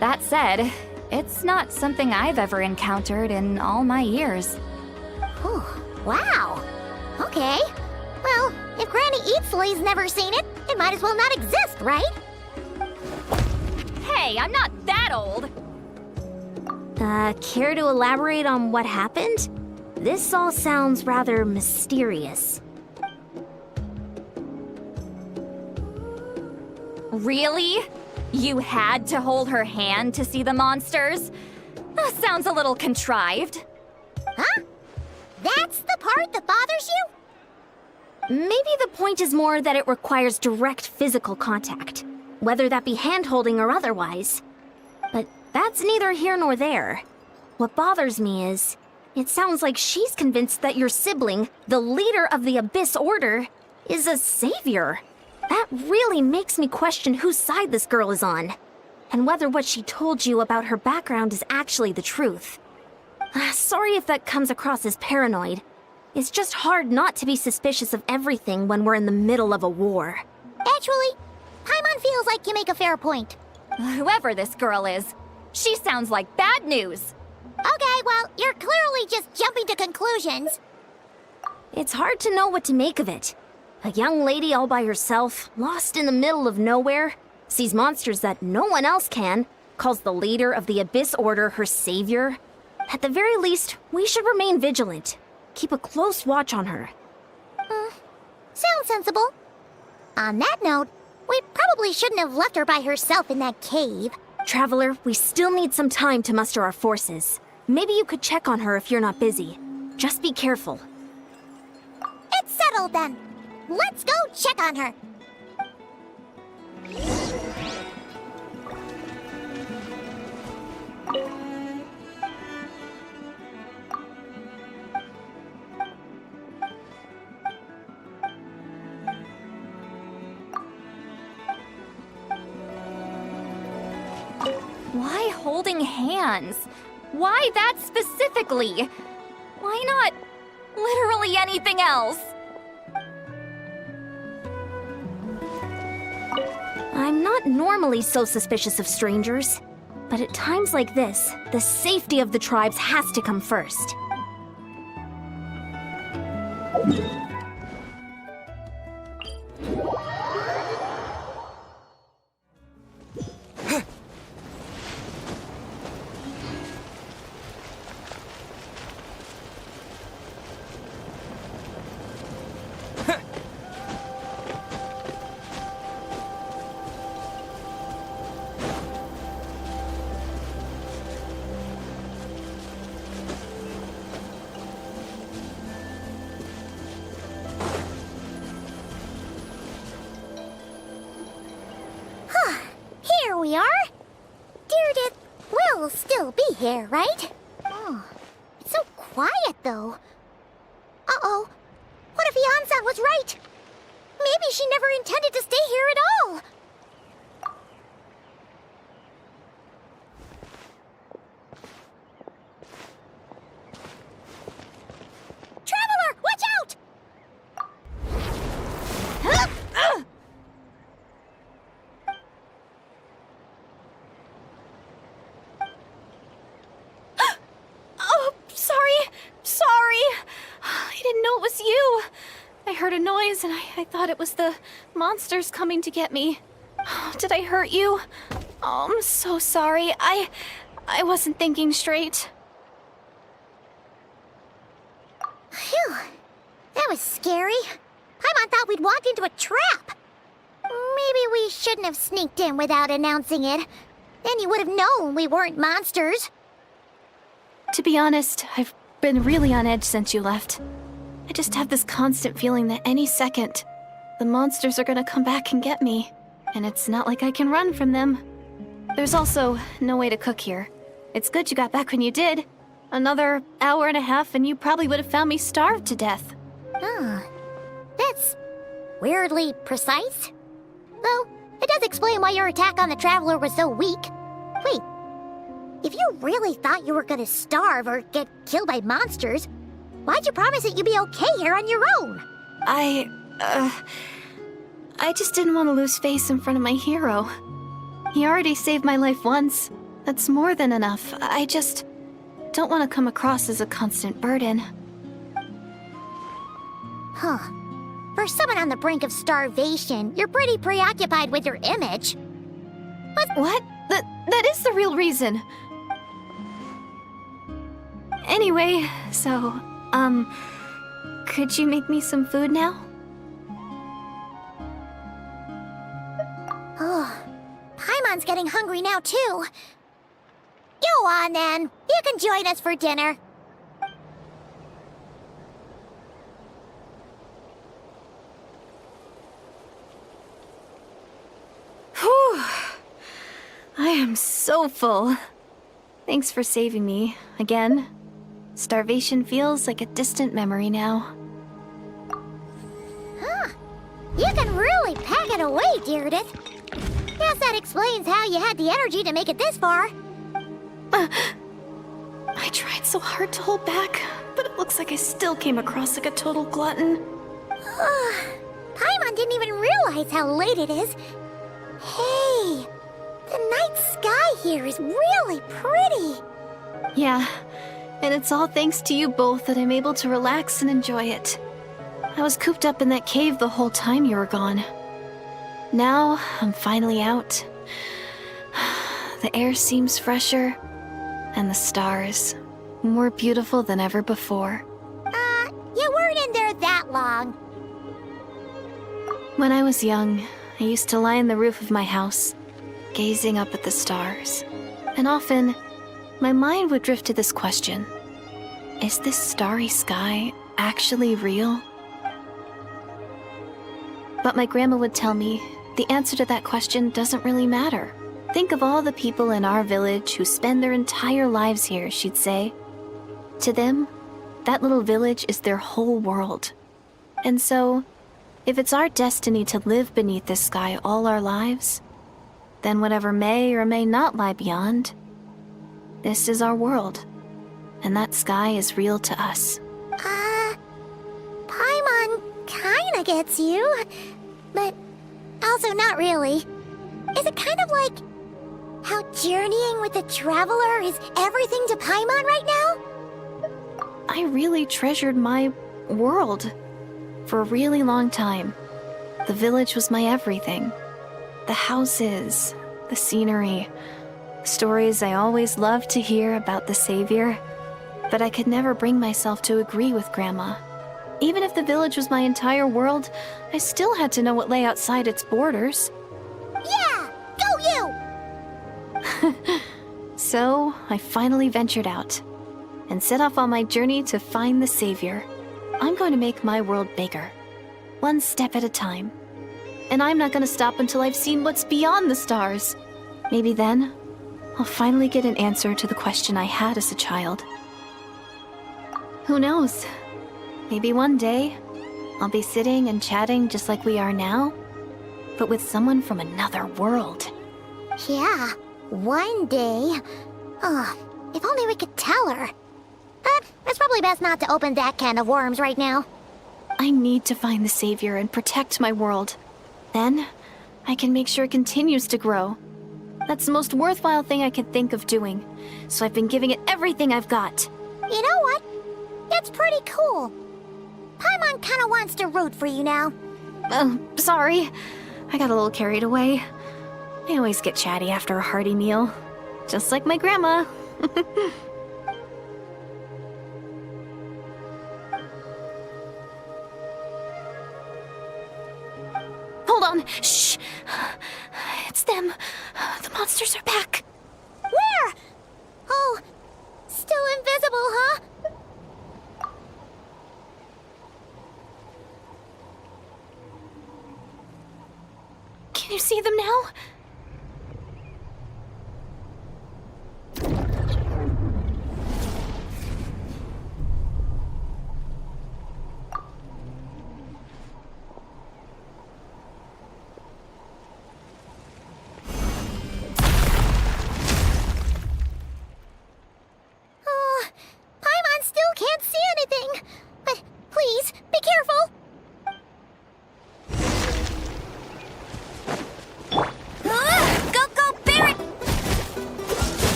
That said, it's not something I've ever encountered in all my years. Whew, wow. Okay. Well, if Granny Eatsley's never seen it, it might as well not exist, right? Hey, I'm not that old! Care to elaborate on what happened? This all sounds rather mysterious. Really? You had to hold her hand to see the monsters? That sounds a little contrived. Huh? That's the part that bothers you? Maybe the point is more that it requires direct physical contact, whether that be hand-holding or otherwise. But that's neither here nor there. What bothers me is, it sounds like she's convinced that your sibling, the leader of the Abyss Order, is a savior. That really makes me question whose side this girl is on, and whether what she told you about her background is actually the truth. Sorry if that comes across as paranoid. It's just hard not to be suspicious of everything when we're in the middle of a war. Actually, Paimon feels like you make a fair point. Whoever this girl is, she sounds like bad news. Okay, well, you're clearly just jumping to conclusions. It's hard to know what to make of it. A young lady all by herself, lost in the middle of nowhere, sees monsters that no one else can, calls the leader of the Abyss Order her savior. At the very least, we should remain vigilant. Keep a close watch on her. Sounds sensible. On that note, we probably shouldn't have left her by herself in that cave. Traveler, we still need some time to muster our forces. Maybe you could check on her if you're not busy. Just be careful. It's settled then. Let's go check on her. Why holding hands? Why that specifically? Why not literally anything else? I'm not normally so suspicious of strangers, but at times like this, the safety of the tribes has to come first. Here we are. Deirdre will still be here, right? Oh, it's so quiet, though. Uh-oh. What if Yansan was right? Maybe she never intended to stay here at all. Traveler, watch out! heard a noise and I thought it was the monsters coming to get me. Did I hurt you? Oh, I'm so sorry. I wasn't thinking straight. Phew. That was scary. Paimon thought we'd walked into a trap. Maybe we shouldn't have sneaked in without announcing it. Then you would have known we weren't monsters. To be honest, I've been really on edge since you left. I just have this constant feeling that any second, the monsters are gonna come back and get me. And it's not like I can run from them. There's also no way to cook here. It's good you got back when you did. Another hour and a half and you probably would have found me starved to death. That's weirdly precise. Though, it does explain why your attack on the Traveler was so weak. Wait, if you really thought you were gonna starve or get killed by monsters, why'd you promise that you'd be okay here on your own? I just didn't want to lose face in front of my hero. He already saved my life once. That's more than enough. I just don't want to come across as a constant burden. Huh. For someone on the brink of starvation, you're pretty preoccupied with your image. What? That is the real reason. Anyway, so, could you make me some food now? Oh, Paimon's getting hungry now, too. Go on, then. You can join us for dinner. Whew. I am so full. Thanks for saving me, again. Starvation feels like a distant memory now. You can really pack it away, Deirdith. Guess that explains how you had the energy to make it this far. I tried so hard to hold back, but it looks like I still came across like a total glutton. Paimon didn't even realize how late it is. Hey, the night sky here is really pretty. Yeah, and it's all thanks to you both that I'm able to relax and enjoy it. I was cooped up in that cave the whole time you were gone. Now, I'm finally out. The air seems fresher, and the stars more beautiful than ever before. You weren't in there that long. When I was young, I used to lie on the roof of my house, gazing up at the stars. And often, my mind would drift to this question. Is this starry sky actually real? But my grandma would tell me, the answer to that question doesn't really matter. Think of all the people in our village who spend their entire lives here, she'd say. To them, that little village is their whole world. And so, if it's our destiny to live beneath this sky all our lives, then whatever may or may not lie beyond, this is our world. And that sky is real to us. Paimon kinda gets you, but also not really. Is it kind of like how journeying with the Traveler is everything to Paimon right now? I really treasured my world. For a really long time, the village was my everything. The houses, the scenery, stories I always loved to hear about the Savior. But I could never bring myself to agree with Grandma. Even if the village was my entire world, I still had to know what lay outside its borders. Yeah! Go you! So, I finally ventured out and set off on my journey to find the Savior. I'm going to make my world bigger, one step at a time. And I'm not going to stop until I've seen what's beyond the stars. Maybe then, I'll finally get an answer to the question I had as a child. Who knows? Maybe one day, I'll be sitting and chatting just like we are now, but with someone from another world. Yeah, one day. If only we could tell her. But it's probably best not to open that can of worms right now. I need to find the Savior and protect my world. Then, I can make sure it continues to grow. That's the most worthwhile thing I could think of doing, so I've been giving it everything I've got. You know what? That's pretty cool. Paimon kinda wants to root for you now. Oh, sorry. I got a little carried away. I always get chatty after a hearty meal. Just like my grandma. Hold on. Shh. It's them. The monsters are back. Where? Oh, still invisible, huh? Can you see them now? Oh, Paimon still can't see anything. But please, be careful. Go, Barret!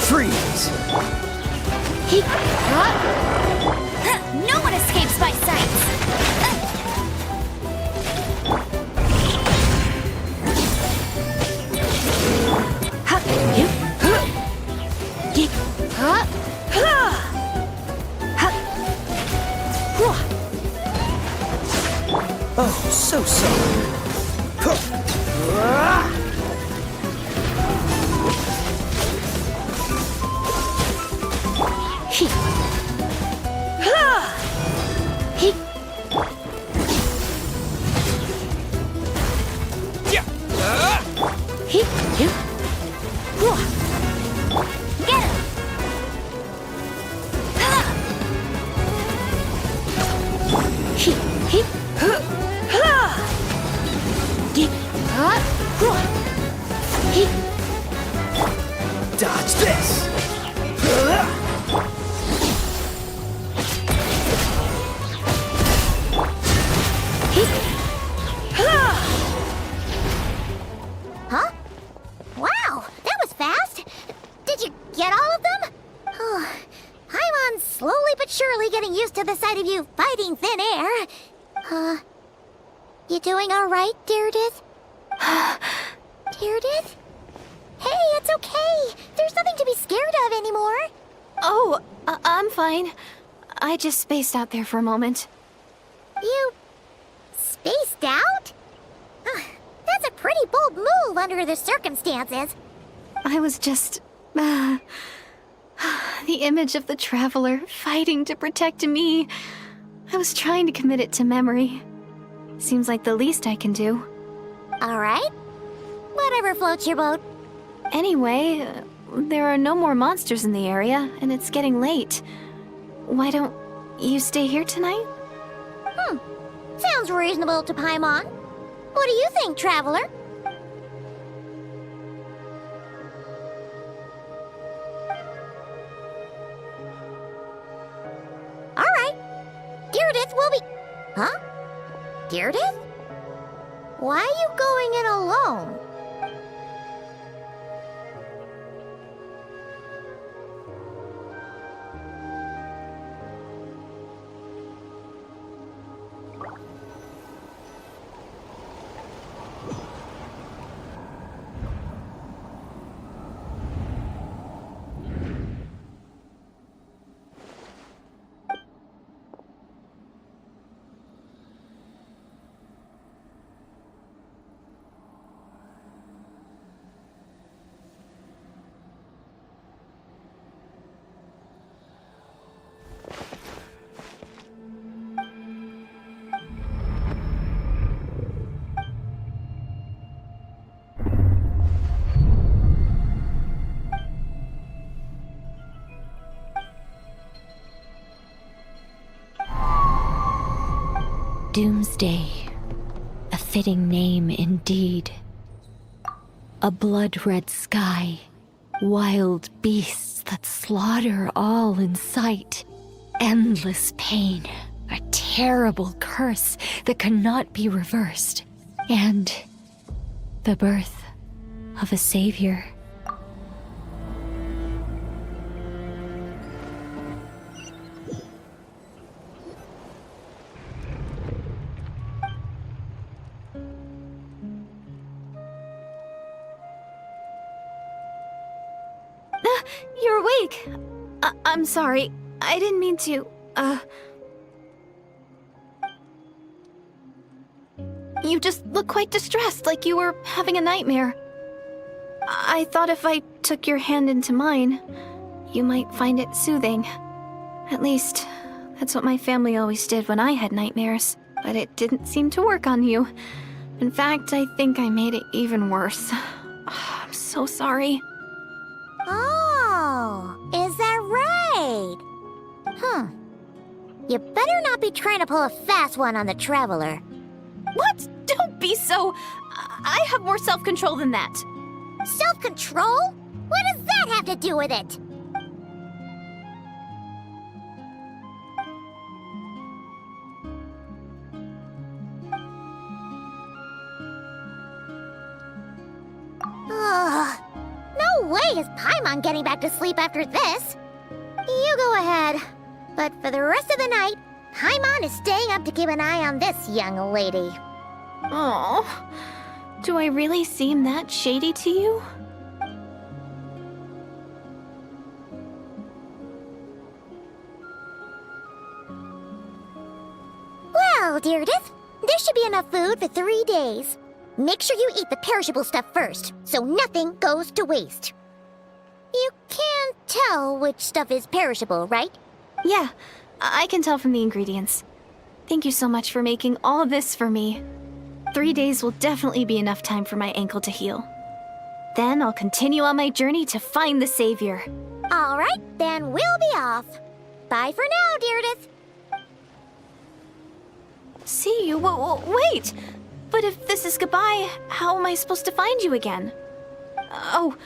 Freeze! No one escapes my sight. Oh, so sorry. Dodge this! Huh? Wow, that was fast. Did you get all of them? Oh, Paimon's slowly but surely getting used to the sight of you fighting thin air. You doing all right, Deirdith? Deirdith? Hey, it's okay. There's nothing to be scared of anymore. Oh, I'm fine. I just spaced out there for a moment. You spaced out? That's a pretty bold move under the circumstances. I was just... the image of the Traveler fighting to protect me. I was trying to commit it to memory. Seems like the least I can do. All right. Whatever floats your boat. Anyway, there are no more monsters in the area, and it's getting late. Why don't you stay here tonight? Sounds reasonable to Paimon. What do you think, Traveler? All right. Deirdith will be... Huh? Deirdith? Why are you going in alone? Doomsday. A fitting name indeed. A blood-red sky. Wild beasts that slaughter all in sight. Endless pain. A terrible curse that cannot be reversed. And the birth of a savior. you're awake. I'm sorry. I didn't mean to, You just look quite distressed, like you were having a nightmare. I thought if I took your hand into mine, you might find it soothing. At least, that's what my family always did when I had nightmares. But it didn't seem to work on you. In fact, I think I made it even worse. I'm so sorry. Oh, is that right? You better not be trying to pull a fast one on the Traveler. What? Don't be so... I have more self-control than that. Self-control? What does that have to do with it? Ugh. No way is Paimon getting back to sleep after this. You go ahead. But for the rest of the night, Paimon is staying up to keep an eye on this young lady. Oh, do I really seem that shady to you? Well, Deirdith, there should be enough food for 3 days. Make sure you eat the perishable stuff first, so nothing goes to waste. You can't tell which stuff is perishable, right? Yeah, I can tell from the ingredients. Thank you so much for making all of this for me. 3 days will definitely be enough time for my ankle to heal. Then I'll continue on my journey to find the Savior. All right, then we'll be off. Bye for now, Deirdith. See you? Wait! But if this is goodbye, how am I supposed to find you again? Oh,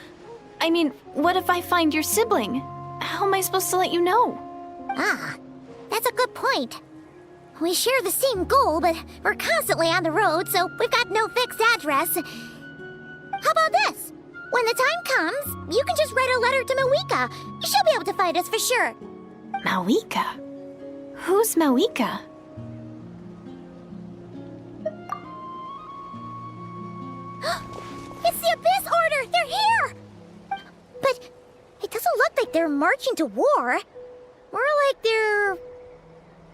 I mean, what if I find your sibling? How am I supposed to let you know? Ah, that's a good point. We share the same goal, but we're constantly on the road, so we've got no fixed address. How about this? When the time comes, you can just write a letter to Mawika. She'll be able to find us for sure. Mawika? Who's Mawika? It's the Abyss Order! They're here! But it doesn't look like they're marching to war. More like they're...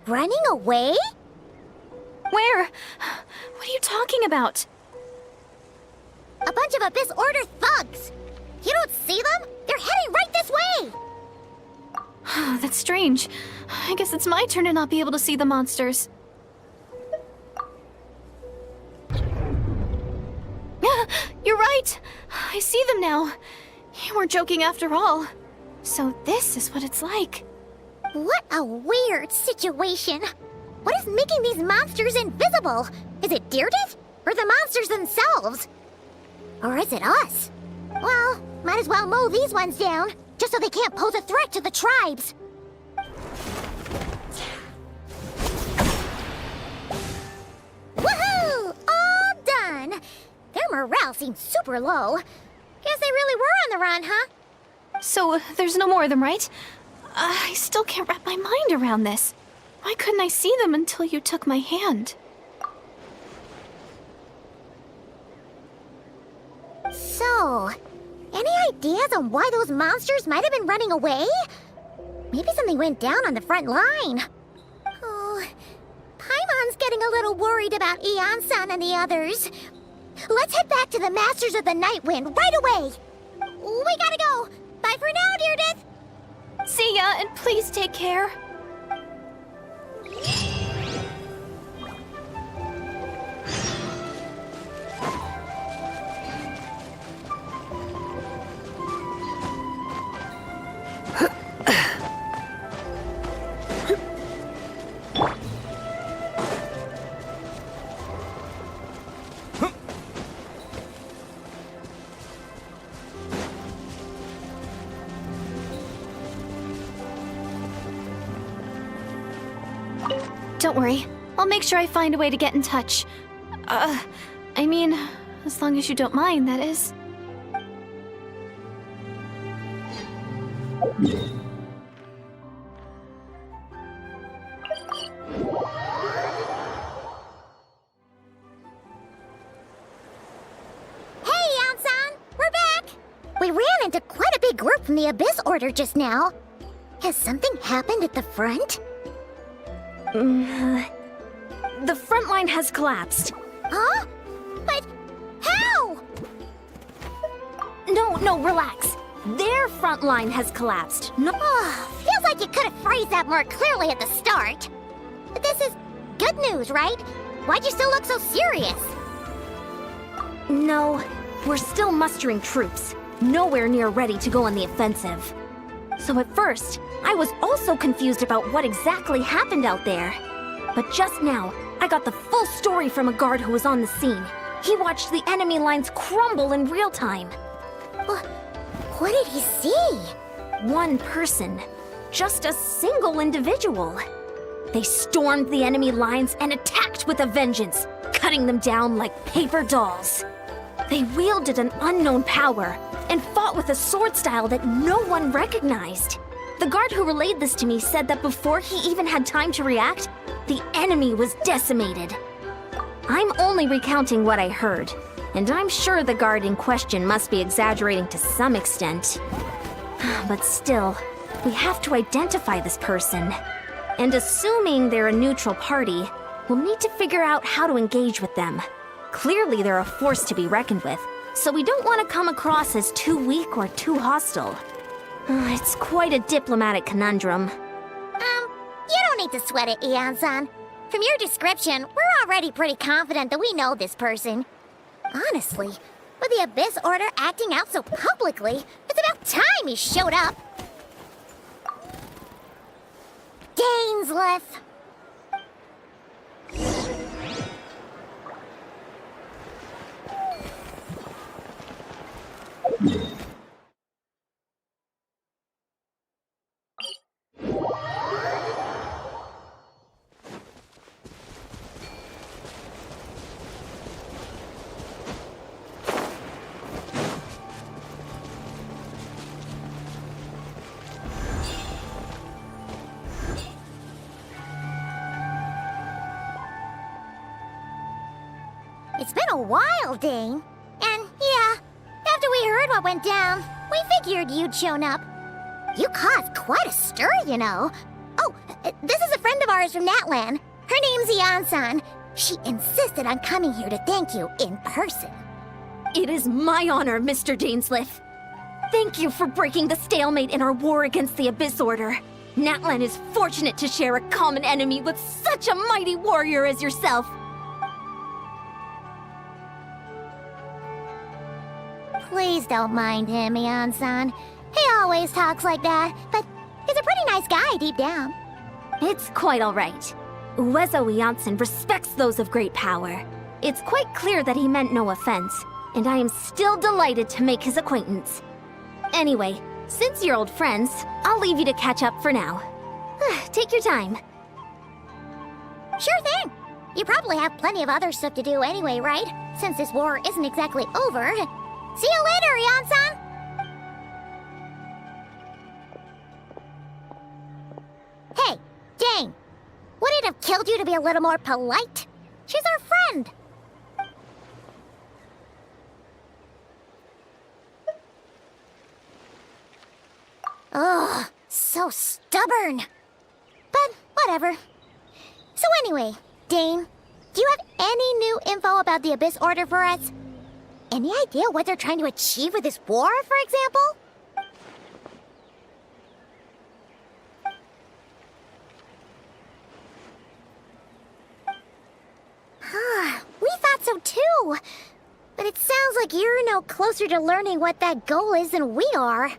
running away? Where? What are you talking about? A bunch of Abyss Order thugs! You don't see them? They're heading right this way! That's strange. I guess it's my turn to not be able to see the monsters. You're right! I see them now. You weren't joking after all. So this is what it's like. What a weird situation. What is making these monsters invisible? Is it Deirdith? Or the monsters themselves? Or is it us? Well, might as well mow these ones down, just so they can't pose a threat to the tribes. Woohoo! All done! Their morale seems super low. Guess they really were on the run, huh? So, there's no more of them, right? I still can't wrap my mind around this. Why couldn't I see them until you took my hand? So, any ideas on why those monsters might have been running away? Maybe something went down on the front line. Oh, Paimon's getting a little worried about Eon-san and the others. Let's head back to the Masters of the Night Wind right away. We gotta go. Bye for now, Deirdith. See ya, and please take care. Don't worry. I'll make sure I find a way to get in touch. I mean, as long as you don't mind, that is. Hey, Eon-san! We're back! We ran into quite a big big group from the Abyss Order just now. Has something happened at the front? The front line has collapsed. Huh? But how? No, relax. Their front line has collapsed. No, Feels like you could have phrased that more clearly at the start. But this is good news, right? Why'd you still look so serious? no, we're still mustering troops. Nowhere near ready to go on the offensive. So at first, I was also confused about what exactly happened out there. But just now, I got the full story from a guard who was on the scene. He watched the enemy lines crumble in real time. What did he see? One person. Just a single individual. They stormed the enemy lines and attacked with a vengeance, cutting them down like paper dolls. They wielded an unknown power and fought with a sword style that no one recognized. The guard who relayed this to me said that before he even had time to react, the enemy was decimated. I'm only recounting what I heard, and I'm sure the guard in question must be exaggerating to some extent. But still, we have to identify this person. And assuming they're a neutral party, we'll need to figure out how to engage with them. Clearly they're a force to be reckoned with, so we don't want to come across as too weak or too hostile. It's quite a diplomatic conundrum. You don't need to sweat it, Eon-san. From your description, we're already pretty confident that we know this person. Honestly, with the Abyss Order acting out so publicly, it's about time he showed up. Dainsleif. It's been a while, Dane. And yeah, after we heard what went down, we figured you'd shown up. You caused quite a stir, you know. Oh, this is a friend of ours from Natlan. Her name's Eon-san. She insisted on coming here to thank you in person. It is my honor, Mr. Dainsleif. Thank you for breaking the stalemate in our war against the Abyss Order. Natlan is fortunate to share a common enemy with such a mighty warrior as yourself. Please don't mind him, Eon-san. He always talks like that, but he's a pretty nice guy deep down. It's quite all right. Uezo Janssen respects those of great power. It's quite clear that he meant no offense, and I am still delighted to make his acquaintance. Anyway, since you're old friends, I'll leave you to catch up for now. Take your time. Sure thing. You probably have plenty of other stuff to do anyway, right? Since this war isn't exactly over. See you later, Eon-san! Hey, Dane! Would it have killed you to be a little more polite? She's our friend! Ugh, so stubborn. But whatever. So anyway, Dane, do you have any new info about the Abyss Order for us? Any idea what they're trying to achieve with this war, for example? We thought so too. But it sounds like you're no closer to learning what that goal is than we are.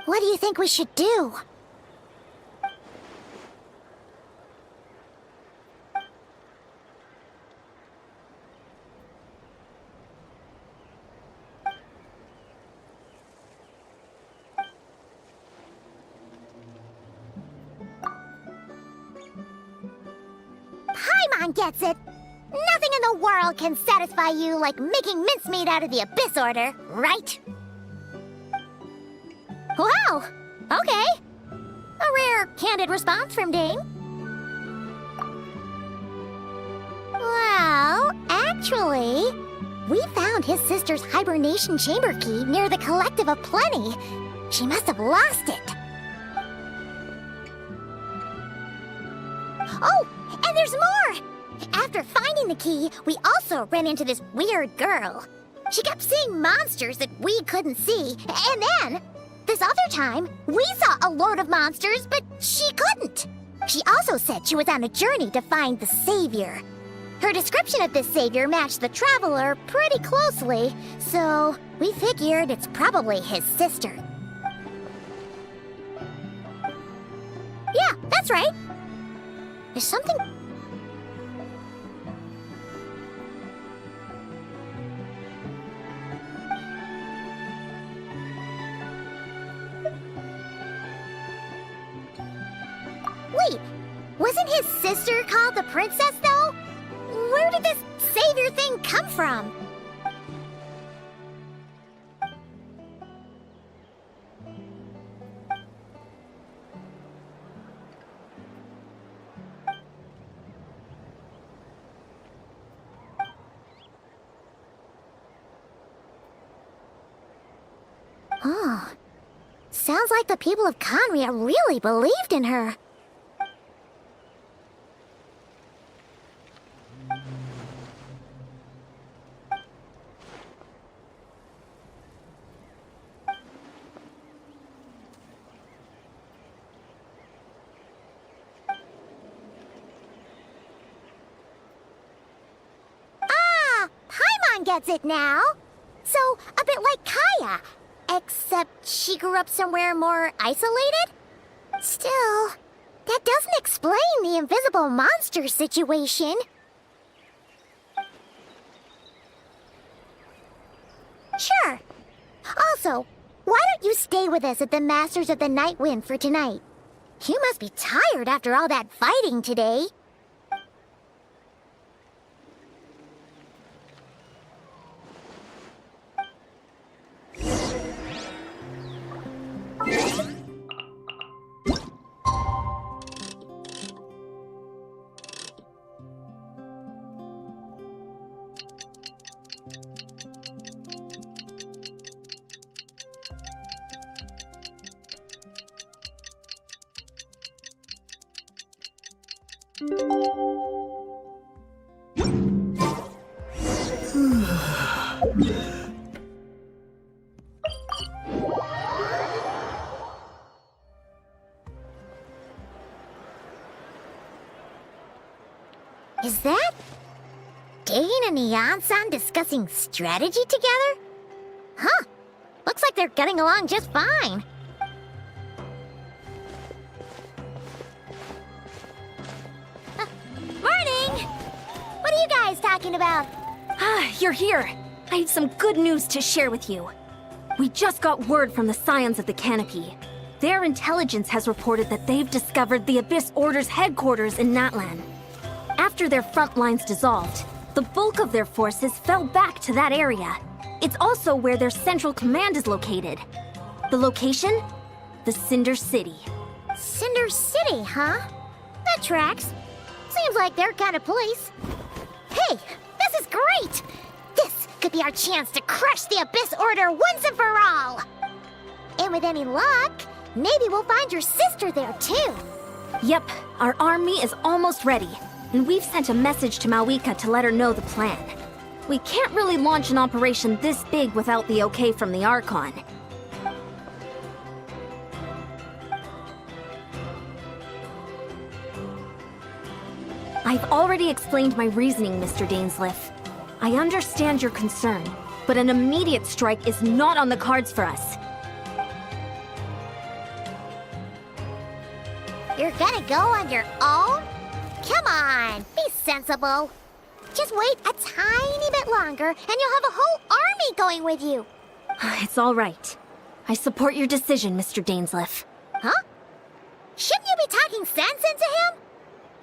What do you think we should do? Paimon gets it! Nothing in the world can satisfy you like making mincemeat out of the Abyss Order, right? Wow! Okay. A rare, candid response from Dane. Well, actually, we found his sister's hibernation chamber key near the Collective of Plenty. She must have lost it. Oh, and there's more! After finding the key, we also ran into this weird girl. She kept seeing monsters that we couldn't see, and then, this other time, we saw a load of monsters, but she couldn't. She also said she was on a journey to find the Savior. Her description of this Savior matched the Traveler pretty closely, so we figured it's probably his sister. Yeah, that's right. There's something... Wait, wasn't his sister called the Princess, though? Where did this Savior thing come from? Oh, sounds like the people of Conria really believed in her. Gets it now. So, a bit like Kaya, except she grew up somewhere more isolated? Still, that doesn't explain the invisible monster situation. Sure. Also, why don't you stay with us at the Masters of the Night Wind for tonight? You must be tired after all that fighting today. Is that Dane and Neon-san discussing strategy together? Huh. Looks like they're getting along just fine. Morning! What are you guys talking about? Ah, you're here. I have some good news to share with you. We just got word from the Scions of the Canopy. Their intelligence has reported that they've discovered the Abyss Order's headquarters in Natlan. After their front lines dissolved, the bulk of their forces fell back to that area. It's also where their central command is located. The location? The Cinder City. Cinder City, huh? That tracks. Seems like their kind of place. Hey, this is great! This could be our chance to crush the Abyss Order once and for all! And with any luck, maybe we'll find your sister there too. Yep, our army is almost ready. And we've sent a message to Mawika to let her know the plan. We can't really launch an operation this big without the okay from the Archon. I've already explained my reasoning, Mr. Dainsleif. I understand your concern, but an immediate strike is not on the cards for us. You're gonna go on your own? Come on, be sensible. Just wait a tiny bit longer and you'll have a whole army going with you. It's all right. I support your decision, Mr. Dainsleif. Huh? Shouldn't you be talking sense into him?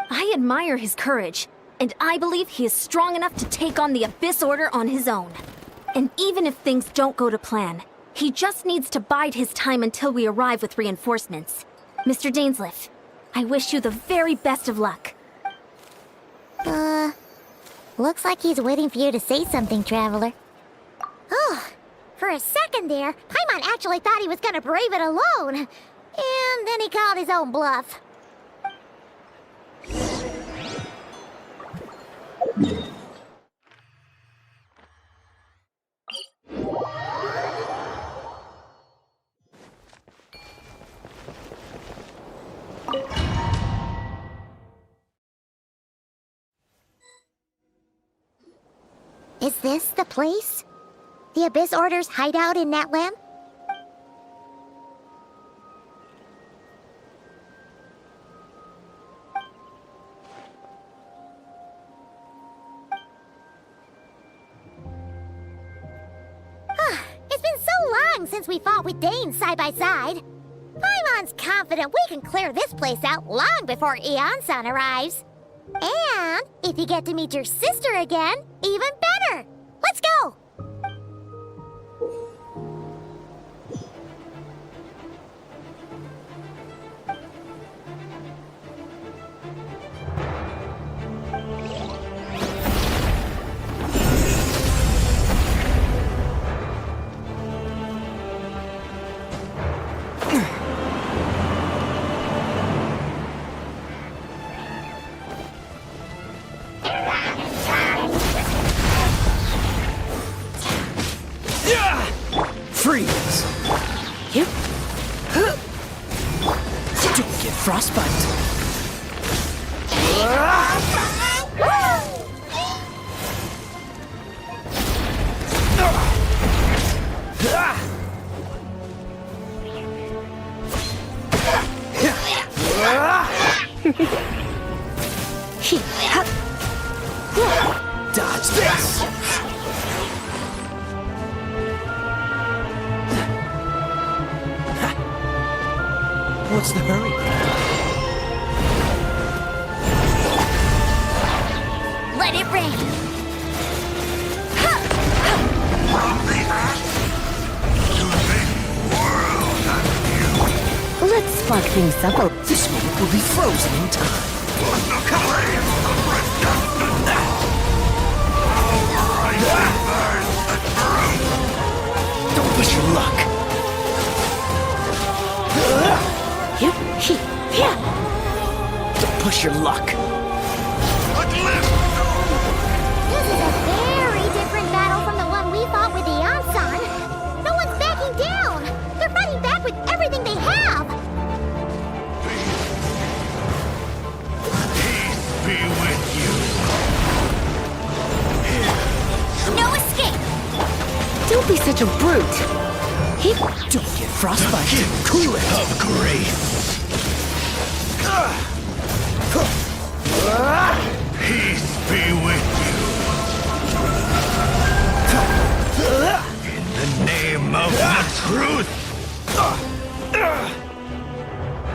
I admire his courage, and I believe he is strong enough to take on the Abyss Order on his own. And even if things don't go to plan, He just needs to bide his time until we arrive with reinforcements. Mr. Dainsleif, I wish you the very best of luck. Looks like he's waiting for you to say something, Traveler. Oh, for a second there, Paimon actually thought he was gonna brave it alone. And then he called his own bluff. Is this the place? The Abyss Order's hideout in Natlan? It's been so long since we fought with Dane side by side. Paimon's confident we can clear this place out long before Eon-san arrives. And if you get to meet your sister again, even better! Let's go! Freeze! Yep. Don't get frostbite. Dodge this! What's the hurry? Let it rain! From the ash to the world anew. Let's spark things up. This moment will be frozen in time. The flame of redundant. Rising burns that burn. Don't push your luck. Don't push your luck. But live This is a very different battle from the one we fought with Eon-san. No one's backing down! They're fighting back with everything they have! peace be with you. No escape! Don't be such a brute. Don't get frostbite. Cool it. Of grace. Peace be with you. In the name of the truth.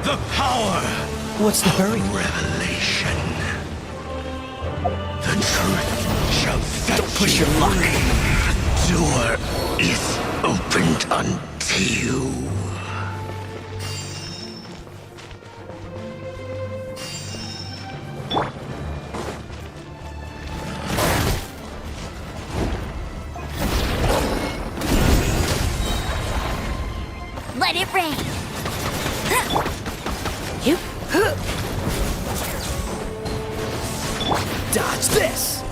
The power. What's the hurry? Revelation. The truth shall set Don't push your luck. The door is opened unto you. Let it rain! Dodge this.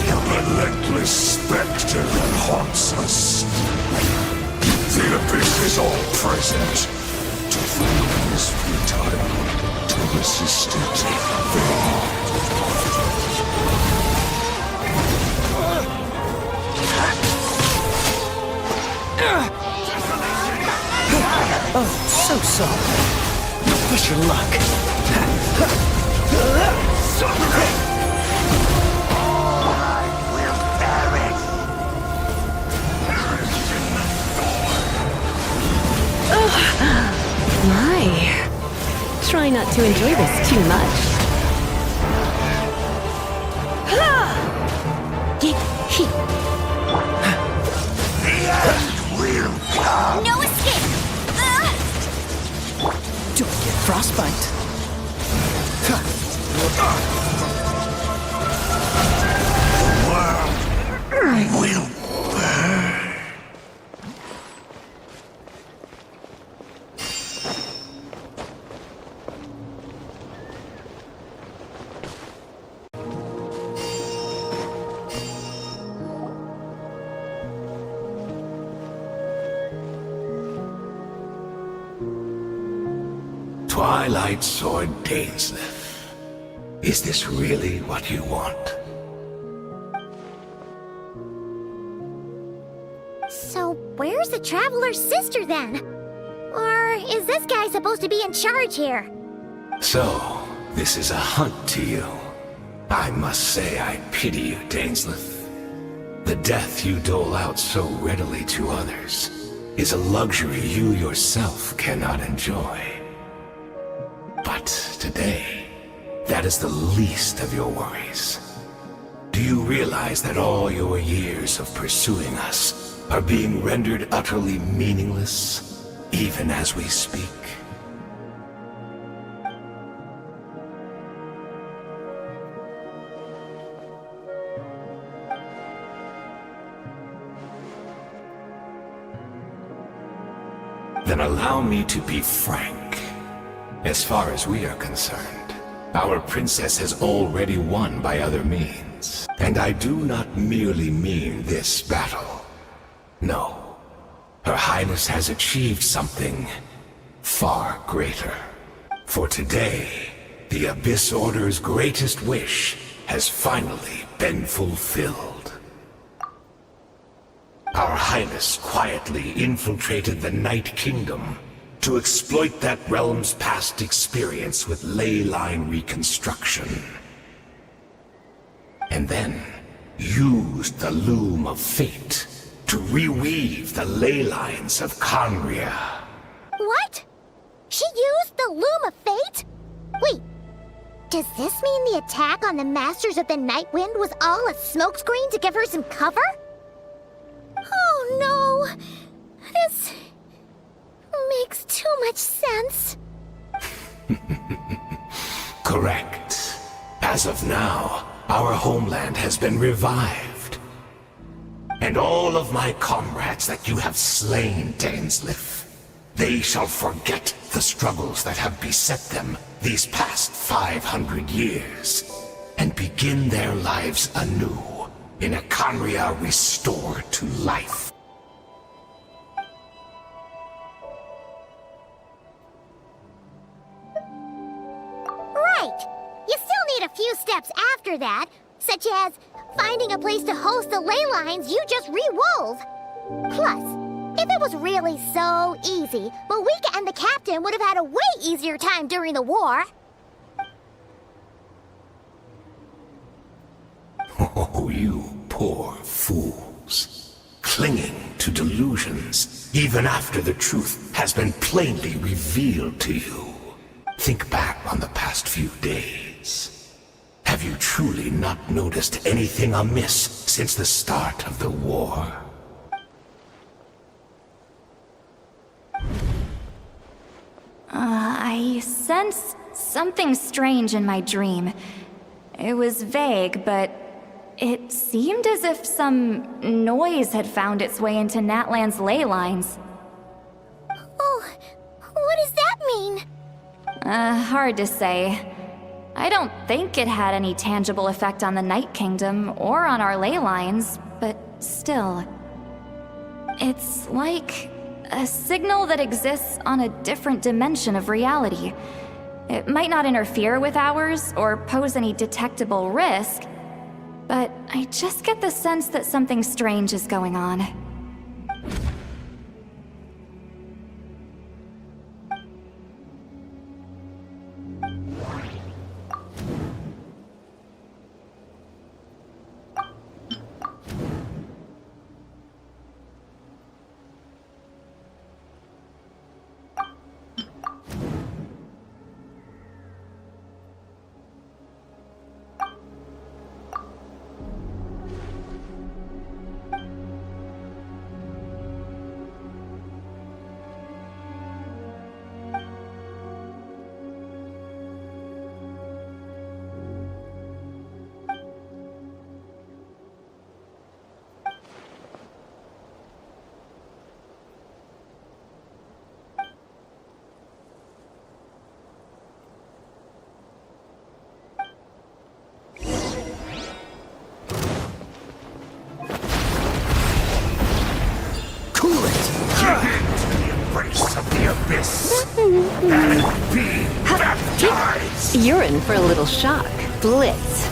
The relentless specter that haunts us. The abyss is all present. To find is futile. To resist it, vain. Oh, so sorry. Don't push your luck. My. Try not to enjoy this too much. No escape! Don't get frostbite. I will burn. Twilight Sword Dainsleif. Is this really what you want? So, where's the Traveler's sister then? Or is this guy supposed to be in charge here? So, this is a hunt to you. I must say I pity you, Dainsleif. The death you dole out so readily to others is a luxury you yourself cannot enjoy. But today, that is the least of your worries. Do you realize that all your years of pursuing us are being rendered utterly meaningless, even as we speak? Then allow me to be frank. As far as we are concerned, our princess has already won by other means. And I do not merely mean this battle. No. Her Highness has achieved something far greater. For today, the Abyss Order's greatest wish has finally been fulfilled. Our Highness quietly infiltrated the Night Kingdom to exploit that realm's past experience with ley line reconstruction. And then used the Loom of Fate to reweave the ley lines of Conria. What? She used the Loom of Fate? Wait, does this mean the attack on the Masters of the Night Wind was all a smokescreen to give her some cover? Oh no! This makes too much sense. Correct. As of now, our homeland has been revived. And all of my comrades that you have slain, Dainsleif, they shall forget the struggles that have beset them these past 500 years, and begin their lives anew in a Conria restored to life. Right! You still need a few steps after that, such as finding a place to host the ley lines you just re-wove. Plus, if it was really so easy, Moika and the captain would have had a way easier time during the war. Oh, you poor fools. Clinging to delusions, even after the truth has been plainly revealed to you. Think back on the past few days. Have you truly not noticed anything amiss since the start of the war? I sensed something strange in my dream. It was vague, but it seemed as if some noise had found its way into Natlan's ley lines. Oh, what does that mean? Hard to say. I don't think it had any tangible effect on the Night Kingdom or on our ley lines, but still. It's like a signal that exists on a different dimension of reality. It might not interfere with ours or pose any detectable risk, but I just get the sense that something strange is going on. You're in for a little shock. Blitz.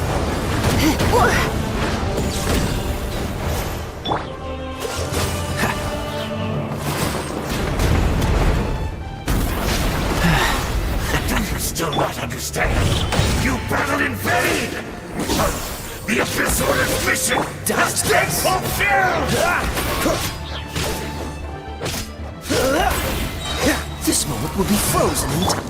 Do you still not understand? You battled in vain! The Abyss Order's mission has been fulfilled! This moment will be frozen in time.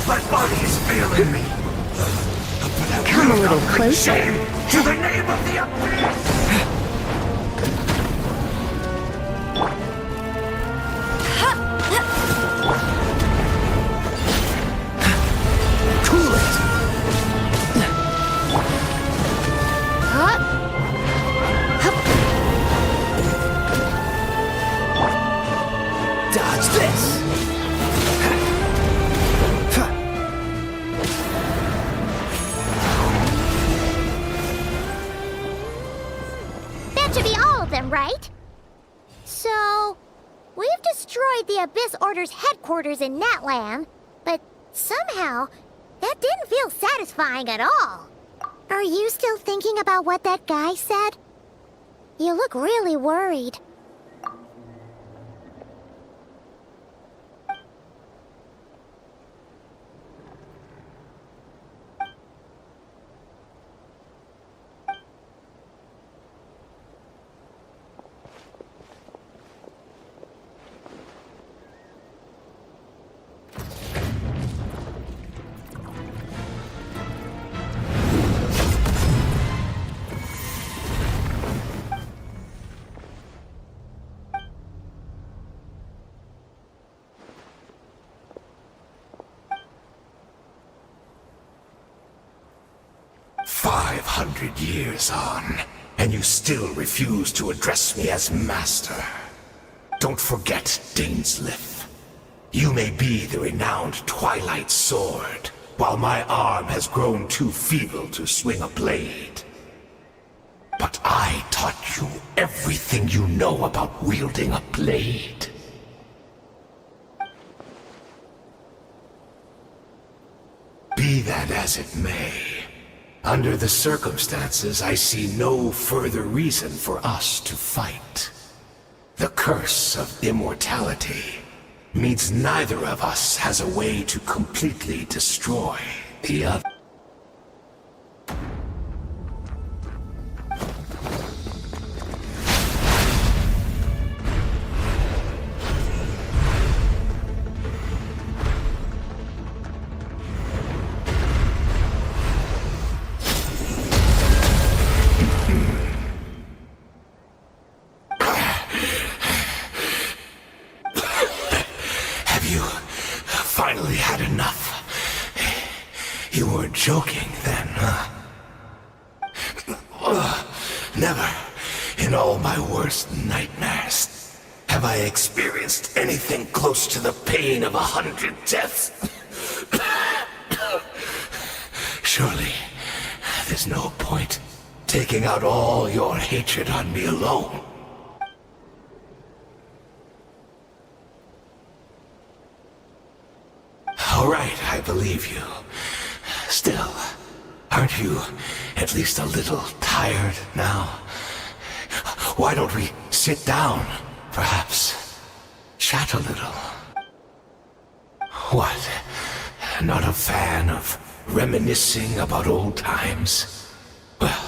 My body is failing me. But I Come a will little not bring closer. shame to the name of the Abyss! Cool it! Dodge this! That should be all of them, right? So, we've destroyed the Abyss Order's headquarters in Natlan, but somehow, that didn't feel satisfying at all. Are you still thinking about what that guy said? You look really worried. Years on, and you still refuse to address me as master. Don't forget, Dainsleif. You may be the renowned Twilight Sword, while my arm has grown too feeble to swing a blade. But I taught you everything you know about wielding a blade. Be that as it may, under the circumstances, I see no further reason for us to fight. The curse of immortality means neither of us has a way to completely destroy the other. Finally had enough. You weren't joking then, huh? Never, in all my worst nightmares, have I experienced anything close to the pain of 100 deaths. Surely, there's no point taking out all your hatred on me alone. All right, I believe you. Still, aren't you at least a little tired now? Why don't we sit down, perhaps? Chat a little. What? Not a fan of reminiscing about old times? Well,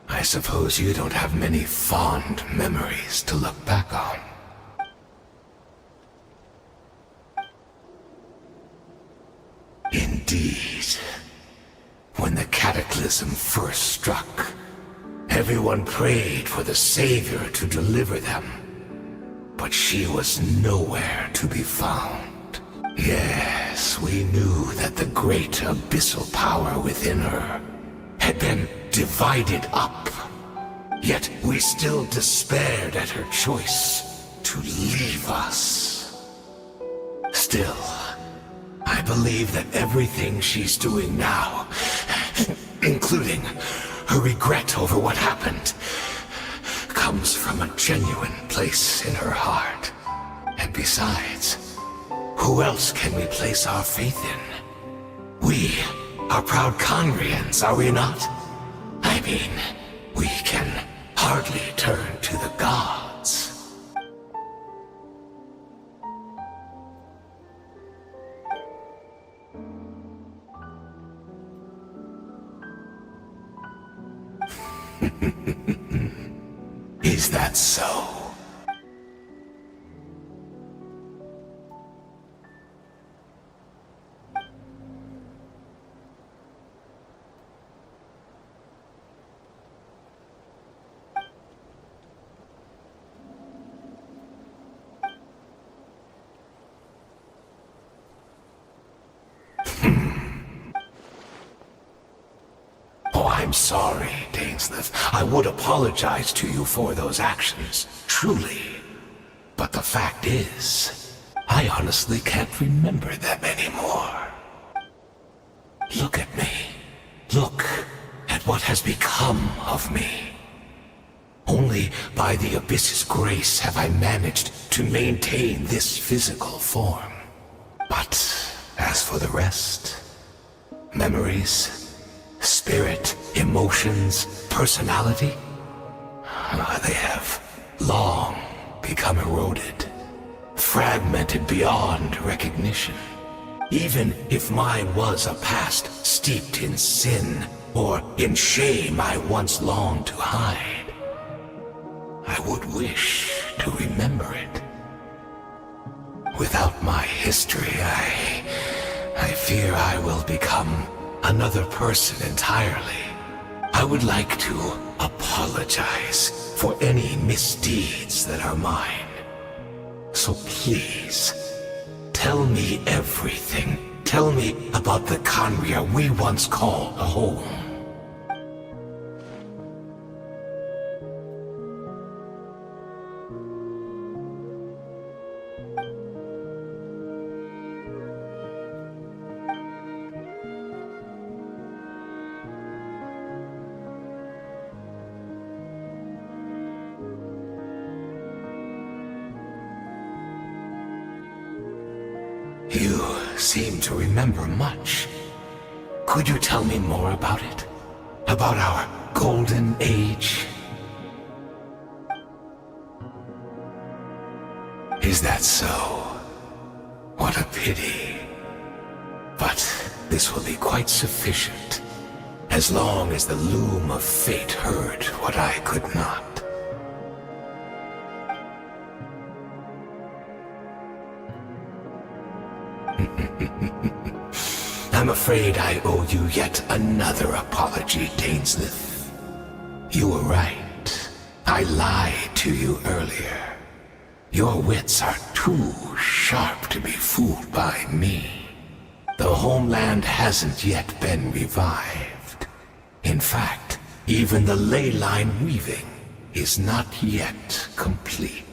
I suppose you don't have many fond memories to look back on. Indeed. When the cataclysm first struck, everyone prayed for the Savior to deliver them. But she was nowhere to be found. Yes, we knew that the great abyssal power within her had been divided up. Yet we still despaired at her choice to leave us. Still, I believe that everything she's doing now, including her regret over what happened, comes from a genuine place in her heart. And besides, who Who else can we place our faith in? We are proud Conrians, are we not? I mean, we can hardly turn to the gods. Is that so? I'm sorry, Dainsleif. I would apologize to you for those actions, truly. But the fact is, I honestly can't remember them anymore. Look at me. Look at what has become of me. Only by the Abyss's grace have I managed to maintain this physical form. But as for the rest, memories, spirit, emotions, personality, they have long become eroded, fragmented beyond recognition. Even if mine was a past steeped in sin or in shame I once longed to hide, I would wish to remember it. Without my history, I fear I will become another person entirely. I would like to apologize for any misdeeds that are mine. So please, tell me everything. Tell me about the Khaenri'ah we once called home. You seem to remember much. Could you tell me more about it? About our golden age? Is that so? What a pity. But this will be quite sufficient, as long as the loom of fate heard what I could not. I'm afraid I owe you yet another apology, Dainsleif. You were right. I lied to you earlier. Your wits are too sharp to be fooled by me. The homeland hasn't yet been revived. In fact, even the ley line weaving is not yet complete.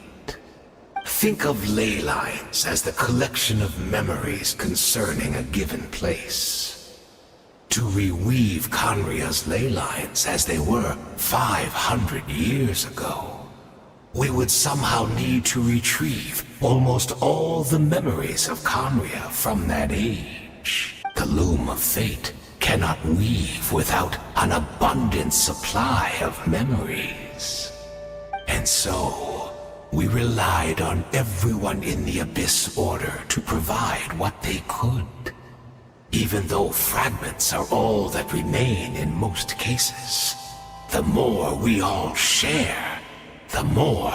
Think of ley lines as the collection of memories concerning a given place. To reweave Khaenri'ah's ley lines as they were 500 years ago, we would somehow need to retrieve almost all the memories of Khaenri'ah from that age. The loom of fate cannot weave without an abundant supply of memories. And so, we relied on everyone in the Abyss Order to provide what they could. Even though fragments are all that remain in most cases, the more we all share, the more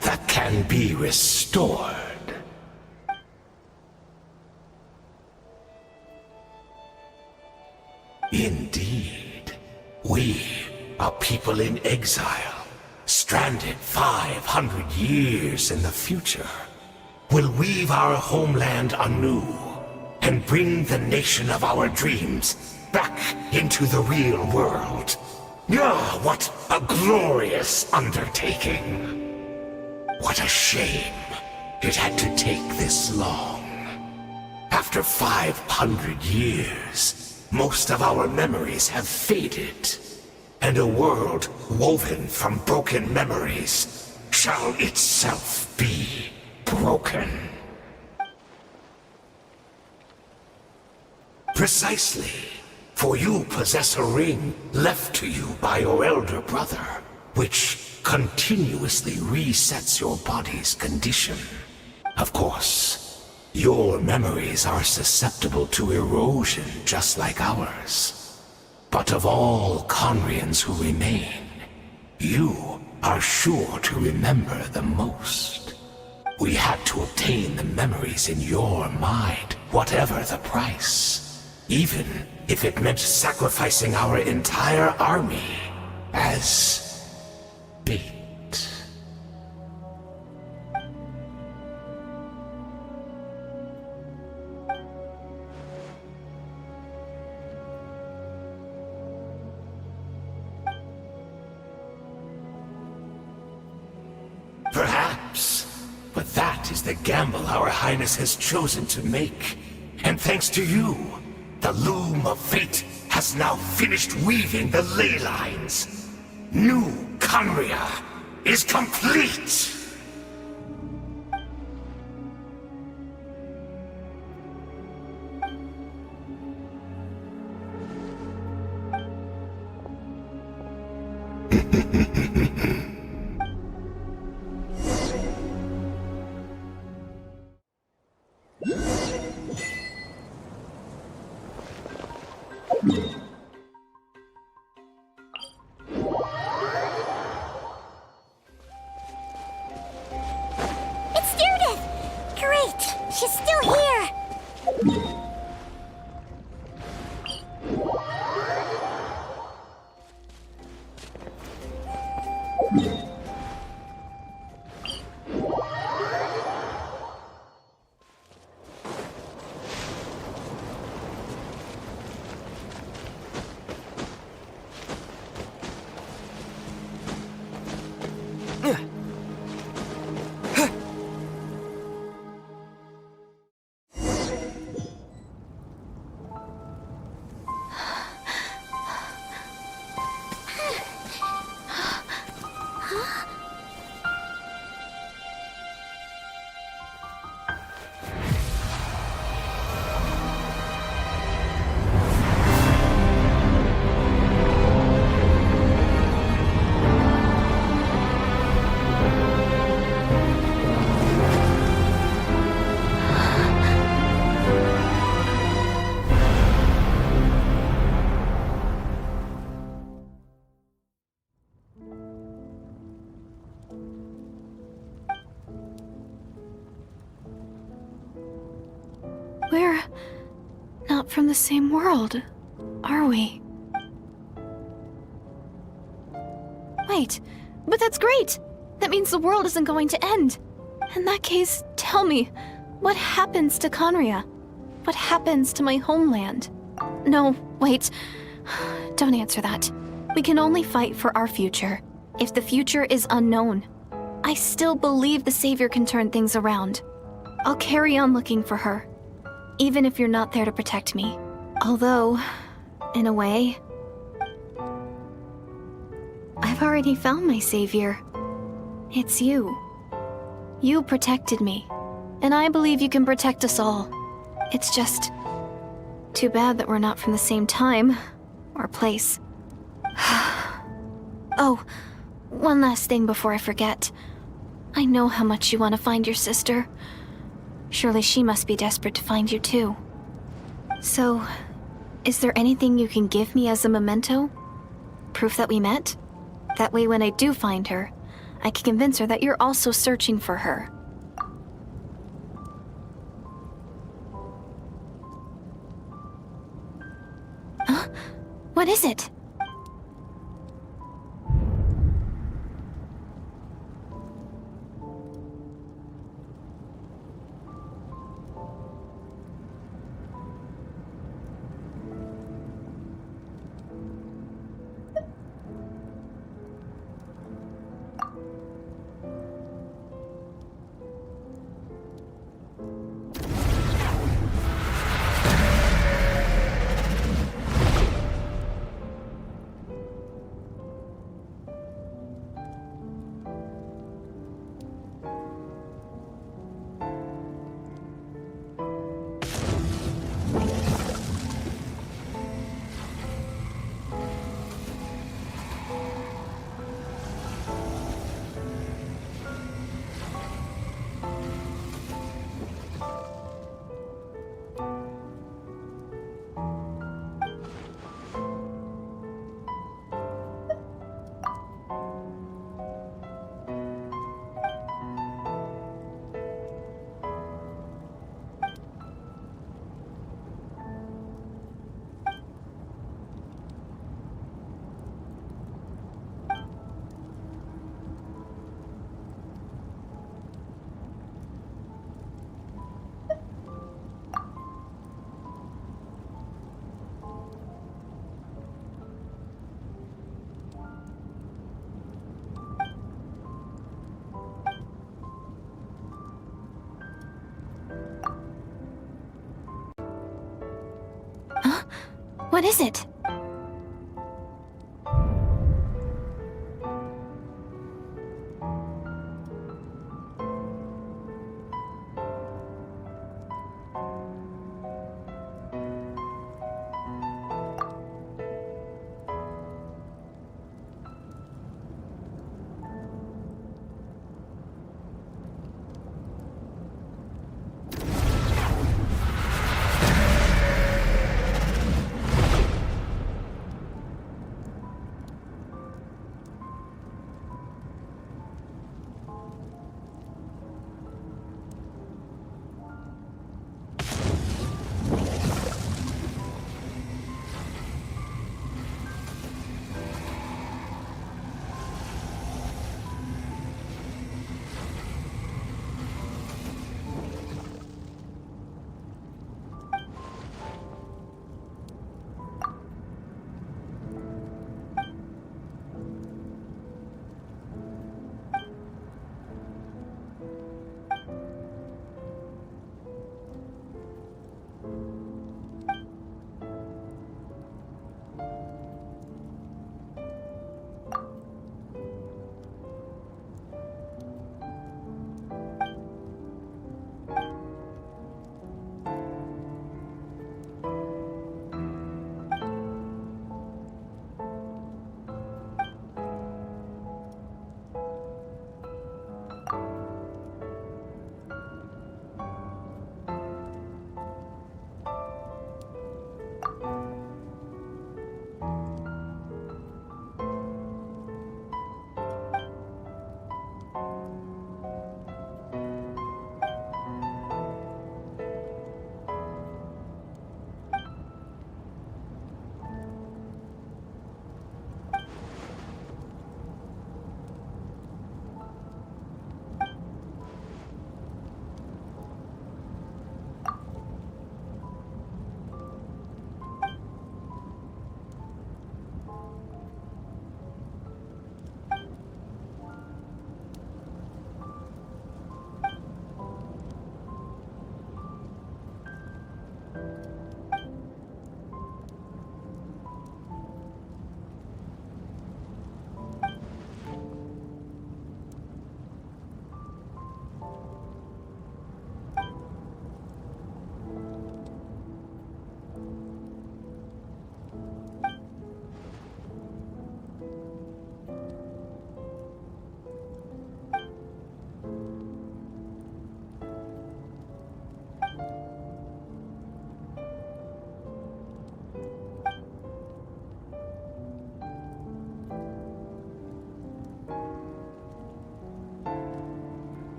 that can be restored. Indeed, we are people in exile, stranded 500 years in the future, will weave our homeland anew and bring the nation of our dreams back into the real world. Ah, what a glorious undertaking! What a shame it had to take this long. After 500 years, most of our memories have faded. And a world woven from broken memories shall itself be broken. Precisely. For you possess a ring left to you by your elder brother, which continuously resets your body's condition. Of course, your memories are susceptible to erosion just like ours. But of all Conrians who remain, you are sure to remember the most. We had to obtain the memories in your mind, whatever the price. Even if it meant sacrificing our entire army as bait. Perhaps, but that is the gamble our Highness has chosen to make. And thanks to you, the loom of fate has now finished weaving the ley lines. New Conria is complete! It's Judith! Great! She's still here! We're not from the same world, are we? Wait, but that's great! That means the world isn't going to end. In that case, tell me, what happens to Conria? What happens to my homeland? No, wait. Don't answer that. We can only fight for our future. If the future is unknown, I still believe the Savior can turn things around. I'll carry on looking for her, even if you're not there to protect me. Although, in a way, I've already found my savior. It's you. You protected me, and I believe you can protect us all. It's just too bad that we're not from the same time or place. Oh, one last thing before I forget. I know how much you want to find your sister. Surely she must be desperate to find you too. So, is there anything you can give me as a memento? Proof that we met? That way when I do find her, I can convince her that you're also searching for her. Huh? What is it? What is it?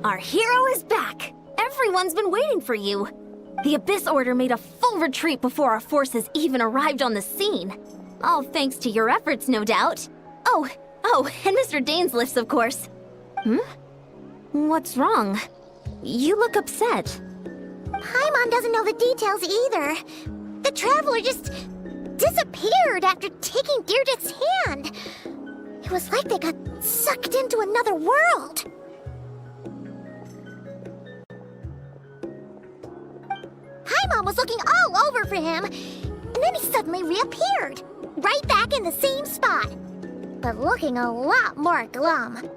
Our hero is back! Everyone's been waiting for you. The Abyss Order made a full retreat before our forces even arrived on the scene. All thanks to your efforts, no doubt. Oh, and Mr. Dainsliff's, of course. What's wrong? You look upset. Paimon doesn't know the details either. The Traveler just disappeared after taking Deirdre's hand. It was like they got sucked into another world. Paimon was looking all over for him, and then he suddenly reappeared, right back in the same spot, but looking a lot more glum.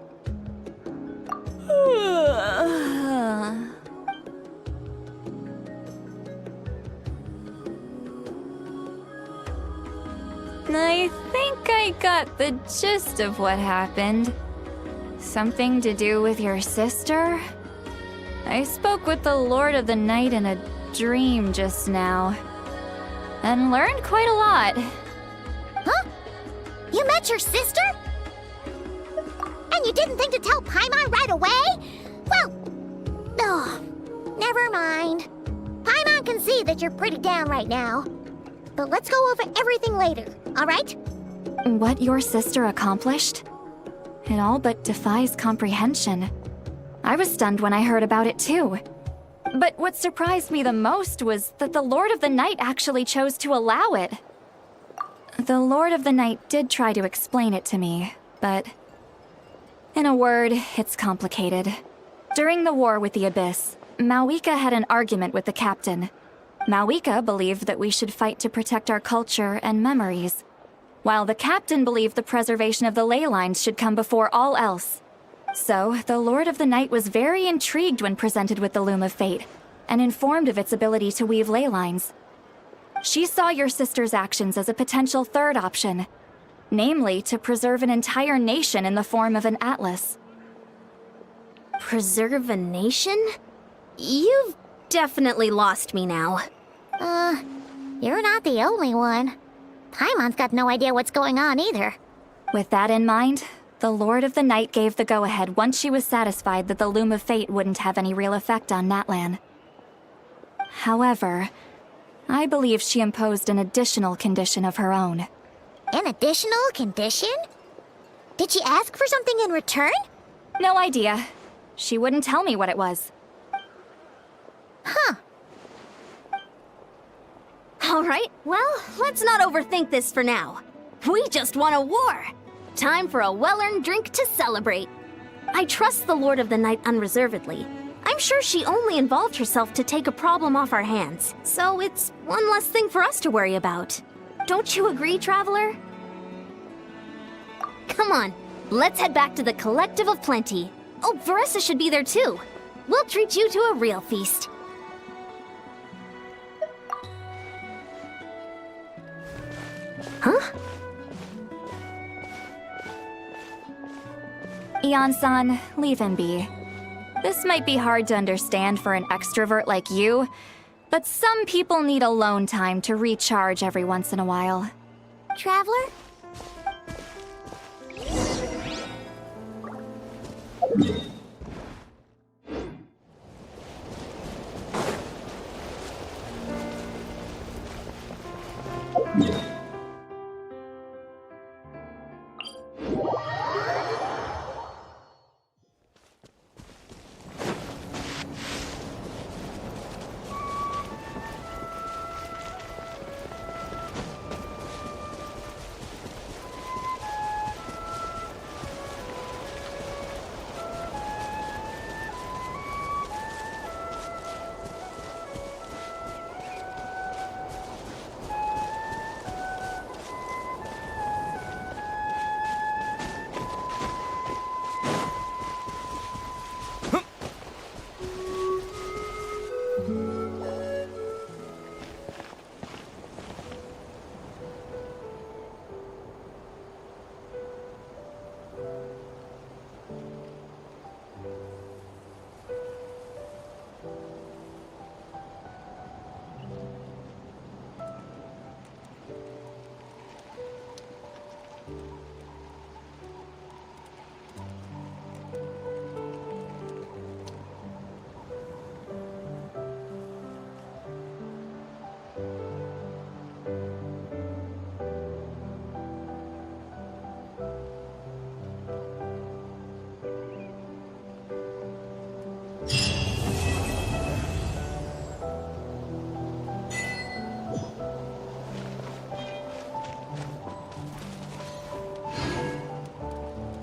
I think I got the gist of what happened. Something to do with your sister? I spoke with the Lord of the Night in a dream just now, and learned quite a lot. Huh? You met your sister? And you didn't think to tell Paimon right away? Well, never mind. Paimon can see that you're pretty down right now. But let's go over everything later, alright? What your sister accomplished? It all but defies comprehension. I was stunned when I heard about it too. But what surprised me the most was that the Lord of the Night actually chose to allow it. The Lord of the Night did try to explain it to me, but... in a word, it's complicated. During the war with the Abyss, Mawika had an argument with the captain. Mawika believed that we should fight to protect our culture and memories, while the captain believed the preservation of the ley lines should come before all else. So, the Lord of the Night was very intrigued when presented with the Loom of Fate, and informed of its ability to weave ley lines. She saw your sister's actions as a potential third option, namely to preserve an entire nation in the form of an atlas. Preserve a nation? You've definitely lost me now. You're not the only one. Paimon's got no idea what's going on either. With that in mind, the Lord of the Night gave the go-ahead once she was satisfied that the Loom of Fate wouldn't have any real effect on Natlan. However, I believe she imposed an additional condition of her own. An additional condition? Did she ask for something in return? No idea. She wouldn't tell me what it was. Huh. Alright, well, let's not overthink this for now. We just won a war! Time for a well-earned drink to celebrate. I trust the Lord of the Night unreservedly. I'm sure she only involved herself to take a problem off our hands, so it's one less thing for us to worry about. Don't you agree, Traveler? Come on, let's head back to the Collective of Plenty. Oh, Veressa should be there too. We'll treat you to a real feast. Huh? Ian-san, leave him be. This might be hard to understand for an extrovert like you, but some people need alone time to recharge every once in a while. Traveler?